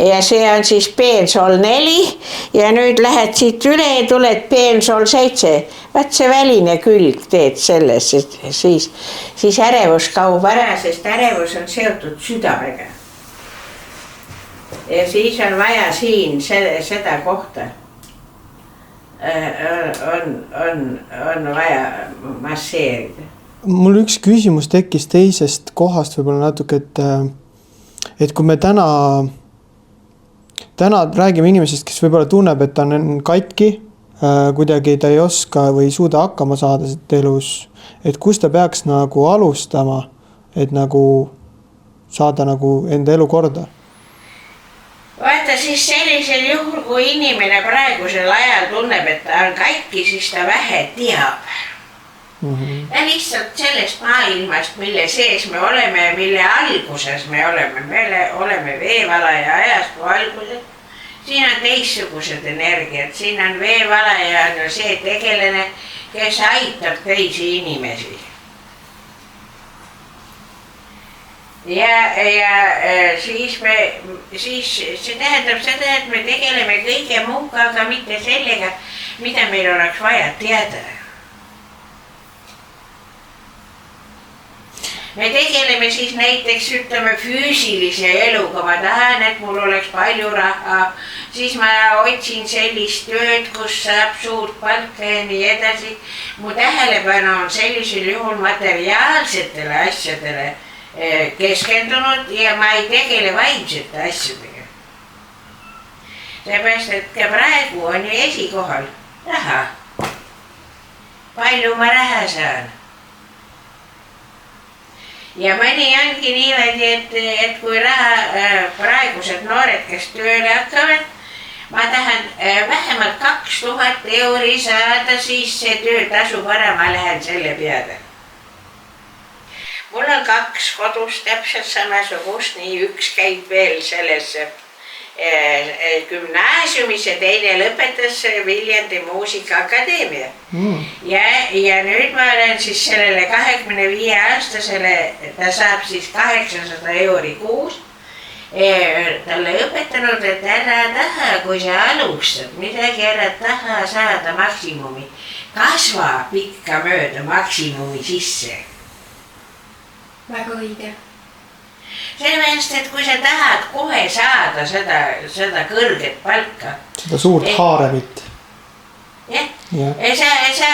Speaker 3: Ja see on siis peensol 4 ja nüüd lähed siit üle ja tuled peensol 7. Vaat see väline külg teed selles, siis ärevus kaub ära, sest ärevus on seotud südamega. Ja siis on vaja siin seda kohta. On vaja masseerida.
Speaker 1: Mul üks küsimus tekkis teisest kohast võib-olla natuke, et kui me täna räägime inimesest, kes võib-olla tunneb, et ta on katki, kuidagi ta ei oska või ei suuda hakkama saada elus, et kus ta peaks nagu alustama, et nagu saada nagu enda elu korda?
Speaker 3: Vaata siis sellisel juhul, kui inimene praegusel ajal tunneb, et ta on katki, siis ta vähe teab. Ja lihtsalt sellest maailmast, mille sees me oleme ja mille alguses me oleme veevalaja ajastu alguses. Siin on teissugused energiat, siin on veevalaja on see tegelane, kes aitab teisi inimesi. Ja siis see tähendab seda, et me tegeleme kõige muuga, aga mitte sellega, mida meil oleks vaja teada. Me tegeleme siis näiteks, ütleme, füüsilise eluga. Ma tahan, et mul oleks palju raha. Siis ma otsin sellist tööd, kus saab suurt palka ja nii edasi. Mu tähelepanu on sellisel juhul materiaalsetele asjadele keskendunud ja ma ei tegele vaimsete asjadega. Seepärast, et ka praegu on ju esikohal raha. Palju ma raha saan. Ja mõni ongi niimoodi, et kui praegused noored, kes tööle hakkavad, ma tahan vähemalt 2000 euri saada, siis see töötasu para, ma lähen selle peale. Mul on 2 kodus täpselt samasugust, nii üks käib veel sellesse gümnaasiumis ja teine lõpetas Viljandi Muusikaakadeemia. Ja nüüd ma olen siis sellele 25-aastasele, ta saab siis 800 euri kuus. Talle õpetanud, et ära taha, kui sa alustad midagi, ära taha saada maksimumi. Kasva pikka mööda maksimumi sisse.
Speaker 2: Väga õige.
Speaker 3: Sellepärast, et kui sa tahad kohe saada seda kõrget palka.
Speaker 1: Seda suurt haaremit.
Speaker 3: sa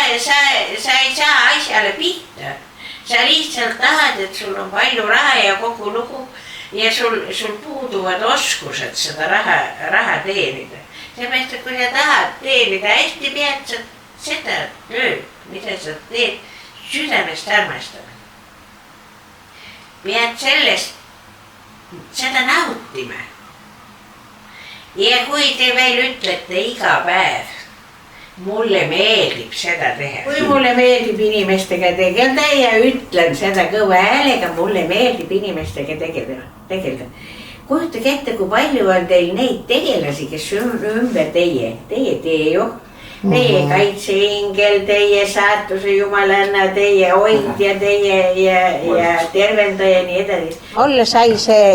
Speaker 3: ei saa asjale pihta. Sa lihtsalt tahad, et sul on palju raha ja kogu lugu ja sul puuduvad oskused seda raha teenida. Seepärast, et kui sa tahad teenida hästi, pead sa seda tööd, mida sa teed, südamest armastama. Pead seda nautima. Ja kui te veel ütlete iga päev, mulle meeldib seda teha. Kui mulle meeldib inimestega tegelda ja ütlen seda kõva häälega, mulle meeldib inimestega tegelda. Kujutage ette, kui palju on teil neid tegelasi, kes on ümber teie teejuht, teie kaitseingel, teie saatuse jumalanna, teie hoidja, teie ja tervendaja ja nii edasi. Mulle sai see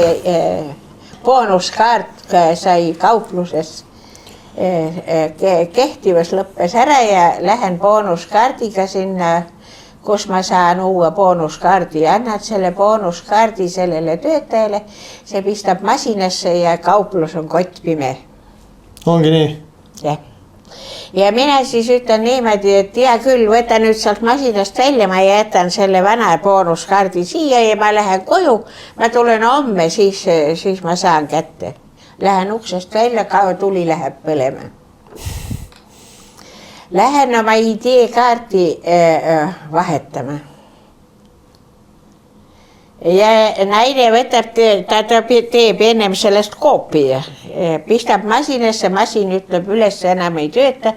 Speaker 3: boonuskaart, sai kaupluses kehtivas lõppes ära ja lähen boonuskaardiga sinna, kus ma saan uue boonuskaardi ja annad selle boonuskaardi sellele töötajale. See pistab masinasse ja kauplus on kott pime.
Speaker 1: Ongi nii?
Speaker 3: Jah. Ja mina siis ütlen niimoodi, et hea küll, võta nüüd sealt masinast välja, ma jätan selle vana boonuskaardi siia ja ma lähen koju. Ma tulen homme, siis ma saan kätte. Lähen uksest välja, tuli läheb põlema. Lähen oma ID-kaardi vahetama. Ja naine võtab, ta teeb ennem sellest koopia. Pistab masinasse, masin ütleb üles, enam ei tööta.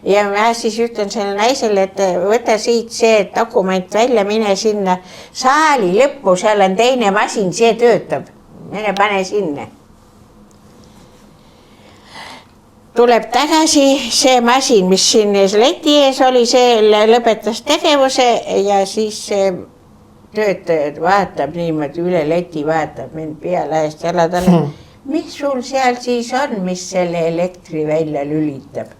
Speaker 3: Ja ma siis ütlen selle naisele, et võta siit see dokument välja, mine sinna saali lõppu, seal on teine masin, see töötab. Mine pane sinna. Tuleb tagasi see masin, mis siin leti ees oli, see lõpetas tegevuse ja siis töötajad vaatab niimoodi üle leti, vaatab mind peale eest jaladele. Mis sul seal siis on, mis selle elektri välja lülitab?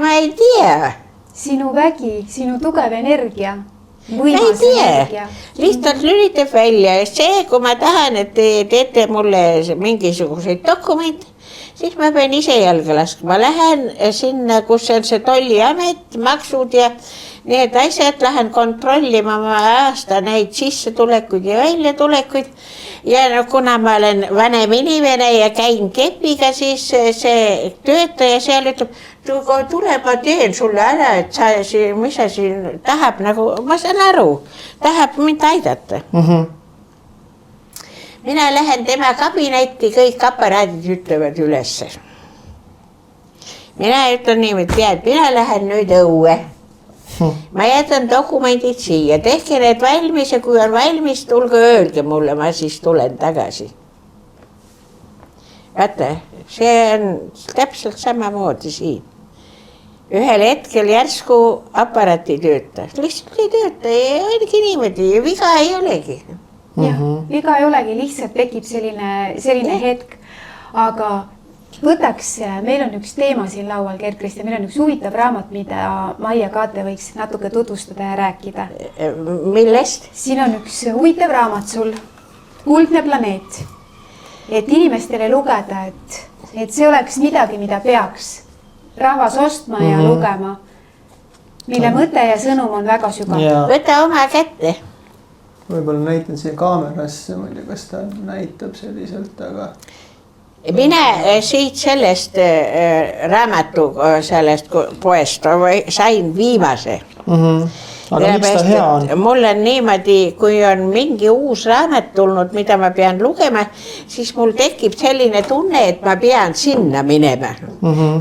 Speaker 3: Ma ei tea.
Speaker 2: Sinu vägi, sinu tugev energia.
Speaker 3: Ma ei tea, lihtsalt lülitab välja ja see, kui ma tahan, et te teete mulle mingisuguseid dokumente, siis ma pean ise jalga laskma. Ma lähen sinna, kus on see tolliamet, maksud ja need asjad, lähen kontrollima aasta neid sissetulekuid ja väljatulekuid. Ja no, kuna ma olen vanem inimene ja käin kepiga, siis see töötaja seal ütleb, tule ma teen sulle ära, et mis sa siin tahab, nagu ma saan aru, tahab mind aidata. Mina lähen tema kabinetti, kõik aparaadid ütlevad ülesse. Mina ütlen niimoodi, tead, mina lähen nüüd õue. Ma jätan dokumendid siia, tehke need valmis ja kui on valmis, tulge öelge mulle, ma siis tulen tagasi. Vaata, see on täpselt samamoodi siin. Ühel hetkel järsku aparaat ei tööta, lihtsalt ei tööta ja ongi niimoodi, viga ei olegi.
Speaker 2: Jah, viga ei olegi, lihtsalt tekib selline hetk, aga võtaks, meil on üks teema siin laual, Gerd-Kristjan, meil on üks huvitav raamat, mida Maia Kaate võiks natuke tutvustada ja rääkida.
Speaker 3: Millest?
Speaker 2: Siin on üks huvitav raamat sul, Kuldne planeet, et inimestele lugeda, et see oleks midagi, mida peaks rahvas ostma ja lugema, mille mõte ja sõnum on väga sügav.
Speaker 3: Võta oma kätte.
Speaker 1: Võib-olla näitan siia kaamerasse, ma ei tea, kas ta näitab selliselt, aga...
Speaker 3: Mina siit sellest raamatu sellest poest sain viimase.
Speaker 1: Aga miks ta hea on?
Speaker 3: Mul on niimoodi, kui on mingi uus raamat tulnud, mida ma pean lugema, siis mul tekib selline tunne, et ma pean sinna minema.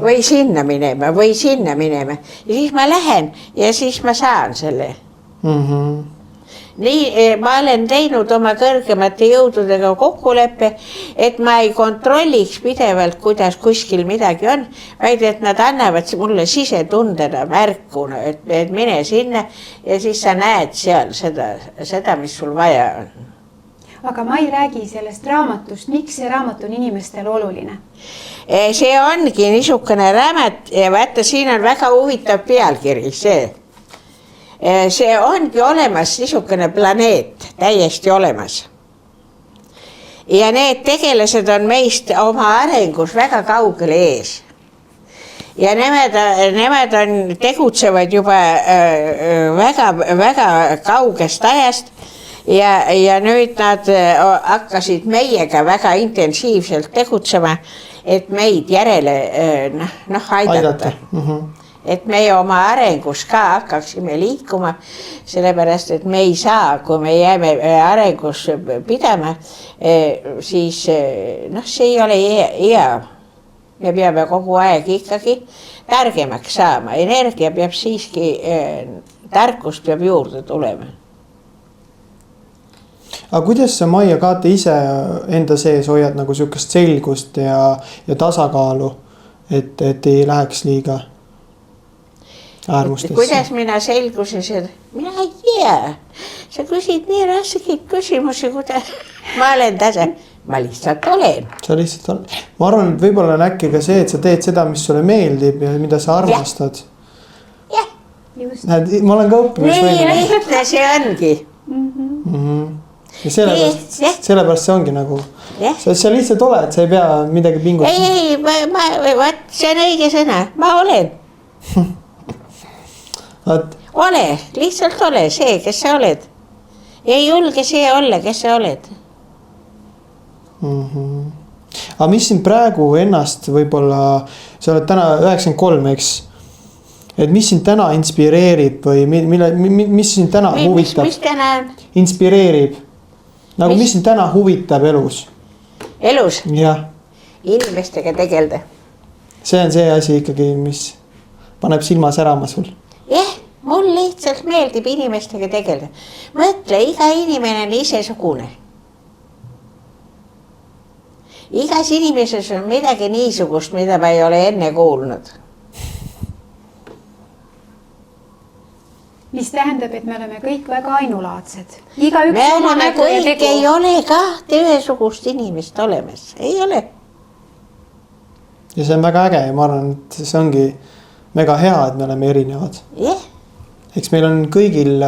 Speaker 3: Või sinna minema, või sinna minema. Ja siis ma lähen ja siis ma saan selle. Nii, ma olen teinud oma kõrgemate jõududega kokkuleppe, et ma ei kontrolliks pidevalt, kuidas kuskil midagi on, vaid et nad annavad mulle sisetundena märku, et mine sinna ja siis sa näed seal seda, mis sul vaja on.
Speaker 2: Aga ma ei räägi sellest raamatust, miks see raamat on inimestel oluline?
Speaker 3: See ongi niisugune raamat ja vaata, siin on väga huvitav pealkiri see. See ongi olemas niisugune planeet, täiesti olemas. ja need tegelased on meist oma arengus väga kaugele ees. Ja nemad on tegutsevad juba väga kaugest ajast ja nüüd nad hakkasid meiega väga intensiivselt tegutsema, et meid järele aidata. Et meie oma arengus ka hakkaksime liikuma, sellepärast, et me ei saa, kui me jääme arengus pidama, siis see ei ole hea. Me peame kogu aeg ikkagi targemaks saama. Energia peab siiski, tarkust peab juurde tulema.
Speaker 1: Aga kuidas sa, Maia Kaate, ise enda sees hoiad nagu sihukest selgust ja tasakaalu, et ei läheks liiga äärmustesse?
Speaker 3: Kuidas mina selguses, mina ei tea. Sa küsid nii raskeid küsimusi, kuidas ma olen tase. Ma lihtsalt olen.
Speaker 1: Sa lihtsalt oled. Ma arvan, et võib-olla on äkki ka see, et sa teed seda, mis sulle meeldib ja mida sa armastad.
Speaker 3: Jah.
Speaker 1: Ma olen ka õppimisvõimeline.
Speaker 3: Nii lihtne see ongi.
Speaker 1: Ja sellepärast see ongi nagu, sa lihtsalt oled, sa ei pea midagi pingutama.
Speaker 3: Ei, see on õige sõna, ma olen. Ole, lihtsalt ole see, kes sa oled. Ei julge see olla, kes sa oled.
Speaker 1: Aga mis siin praegu ennast võib-olla, sa oled täna 93, eks? Et mis siin täna inspireerib või mis siin täna huvitab?
Speaker 3: Mis täna?
Speaker 1: Inspireerib. Nagu mis siin täna huvitab elus?
Speaker 3: Elus?
Speaker 1: Jah.
Speaker 3: Inimestega tegelda.
Speaker 1: See on see asi ikkagi, mis paneb silma särama sul.
Speaker 3: Jah, mul lihtsalt meeldib inimestega tegelda. Mõtle, iga inimene on isesugune. Igas inimeses on midagi niisugust, mida ma ei ole enne kuulnud.
Speaker 2: Mis tähendab, et me oleme kõik väga ainulaadsed.
Speaker 3: Me oleme kõik, ei ole kahte ühesugust inimest olemas. Ei ole.
Speaker 1: Ja see on väga äge ja ma arvan, et see ongi väga hea, et me oleme erinevad.
Speaker 3: Jah.
Speaker 1: Eks meil on kõigil...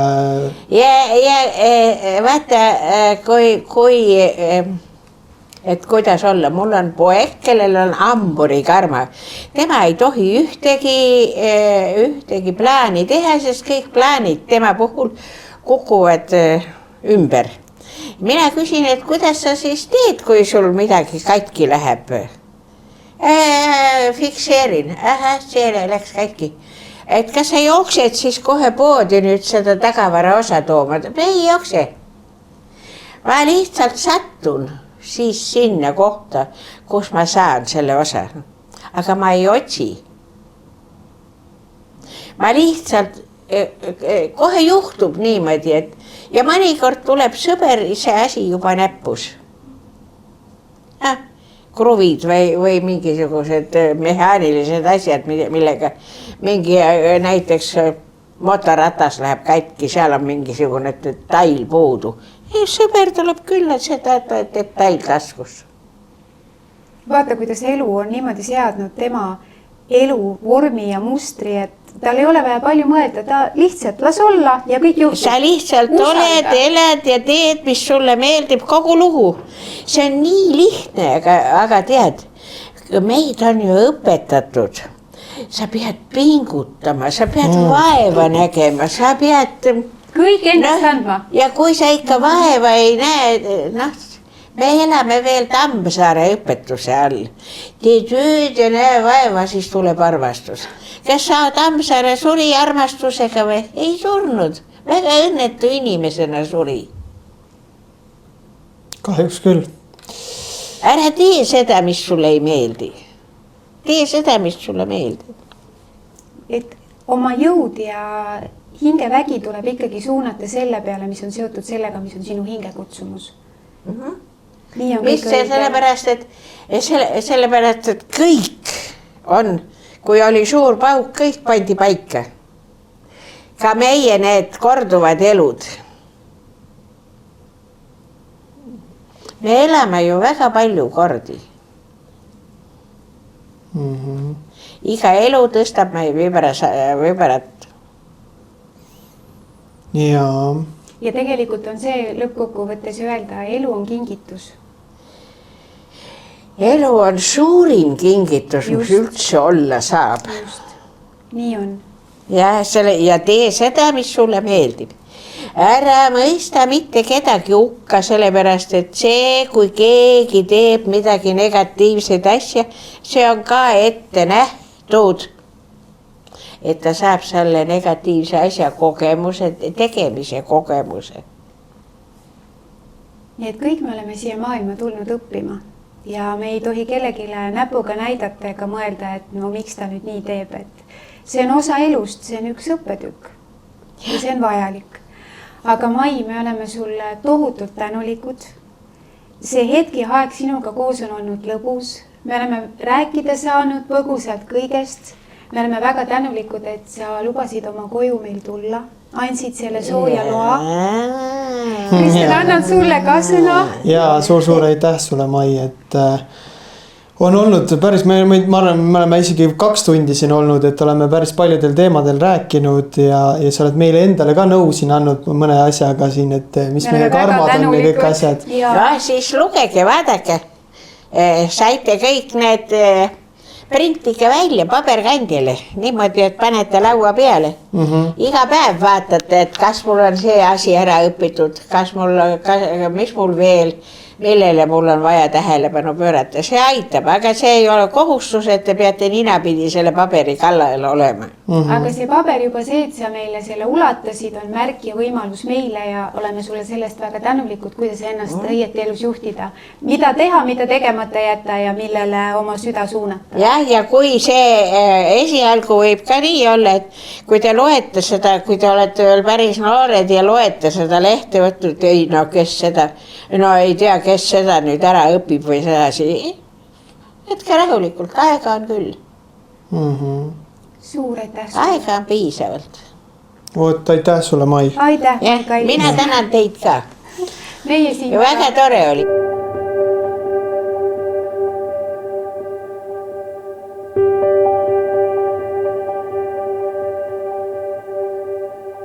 Speaker 3: Vaata, et kuidas olla. Mul on poeg, kellel on hamburikarma. Tema ei tohi ühtegi plaani teha, sest kõik plaanid tema puhul kukuvad ümber. Mina küsin, et kuidas sa siis teed, kui sul midagi katki läheb? Fikseerin. See läks katki. Et kas sa jooksed siis kohe poodi nüüd seda tagavara osa tooma? Ei jookse. Ma lihtsalt sattun siis sinna kohta, kus ma saan selle osa. Aga ma ei otsi. Ma lihtsalt kohe juhtub niimoodi, et ja mõnikord tuleb sõber see asi juba näppus. Kruvid või mingisugused mehaanilised asjad, millega mingi näiteks motoratas läheb katki, seal on mingisugune tail puudu. Ja sõber tuleb küll, et seda teeb tail taskus.
Speaker 2: Vaata, kuidas elu on niimoodi seadnud tema elu vormi ja mustri, et tal ei ole vaja palju mõelda, ta lihtsalt las olla ja kõik juhtub.
Speaker 3: Sa lihtsalt oled, elad ja teed, mis sulle meeldib, kogu lugu. See on nii lihtne, aga tead, meid on ju õpetatud. Sa pead pingutama, sa pead vaeva nägema, sa pead...
Speaker 2: Kõik endast andma.
Speaker 3: Ja kui sa ikka vaeva ei näe, me elame veel Tammsaare õpetuse all. Tee tööd ja näe vaeva, siis tuleb armastus. Kas sa Tammsaare suri armastusega või? Ei surnud. Väga õnnetu inimesena suri.
Speaker 1: Kahjuks küll.
Speaker 3: Ära tee seda, mis sulle ei meeldi. Tee seda, mis sulle meeldib.
Speaker 2: Et oma jõud ja hingevägi tuleb ikkagi suunata selle peale, mis on seotud sellega, mis on sinu hingekutsumus.
Speaker 3: Mis see sellepärast, et kõik on, kui oli suur pauk, kõik pandi paika. Ka meie need korduvad elud. Me elame ju väga palju kordi. Iga elu tõstab meie viberat.
Speaker 1: Ja
Speaker 2: tegelikult on see lõppkokkuvõttes öelda, elu on kingitus.
Speaker 3: elu on suurim kingitus, mis üldse olla saab.
Speaker 2: nii on.
Speaker 3: Ja tee seda, mis sulle meeldib. Ära mõista mitte kedagi hukka, sellepärast et see, kui keegi teeb midagi negatiivseid asja, see on ka ette nähtud, et ta saab selle negatiivse asja kogemuse, tegemise kogemuse.
Speaker 2: nii et kõik me oleme siia maailma tulnud õppima ja me ei tohi kellelegi näpuga näidata ega mõelda, et no miks ta nüüd nii teeb, et see on osa elust, see on üks õppetükk ja see on vajalik. Aga Mai, me oleme sulle tohutult tänulikud. See hetki aeg sinuga koos on olnud lõbus. Me oleme rääkida saanud põgusalt kõigest. Me oleme väga tänulikud, et sa lubasid oma koju meil tulla. Andsid selle sooja loa. Kristjan, annan sulle ka sõna.
Speaker 1: Ja suur aitäh sulle, Mai, et on olnud päris, ma arvan, me oleme isegi 2 tundi siin olnud, et oleme päris paljudel teemadel rääkinud ja sa oled meile endale ka nõu siin andnud mõne asjaga siin, et mis meie karmad on ja kõik asjad.
Speaker 3: No siis lugege, vaadake, saite kõik need, printige välja paberkandile, niimoodi, et panete laua peale. Iga päev vaatate, et kas mul on see asi ära õpitud, mis mul veel, millele mul on vaja tähelepanu pöörata. See aitab, aga see ei ole kohustus, et te peate ninapidi selle paberi kallal olema.
Speaker 2: Aga see paber juba see, et sa meile selle ulatasid, on märk ja võimalus meile ja oleme sulle sellest väga tänulikud, kuidas ennast õieti elus juhtida. Mida teha, mida tegemata jätta ja millele oma süda suunata.
Speaker 3: Ja kui see esialgu võib ka nii olla, et kui te loete seda, kui te olete veel päris noored ja loete seda lehte võtnud, ei no kes seda, no ei tea, kes seda nüüd ära õpib või sedasi. Hetke rahulikult, aega on küll.
Speaker 2: Suur aitäh.
Speaker 3: Aega on piisavalt.
Speaker 1: Oot, aitäh sulle, Mai.
Speaker 2: Aitäh.
Speaker 3: Mina tänan teid ka.
Speaker 2: Meie siin.
Speaker 3: Väga tore oli.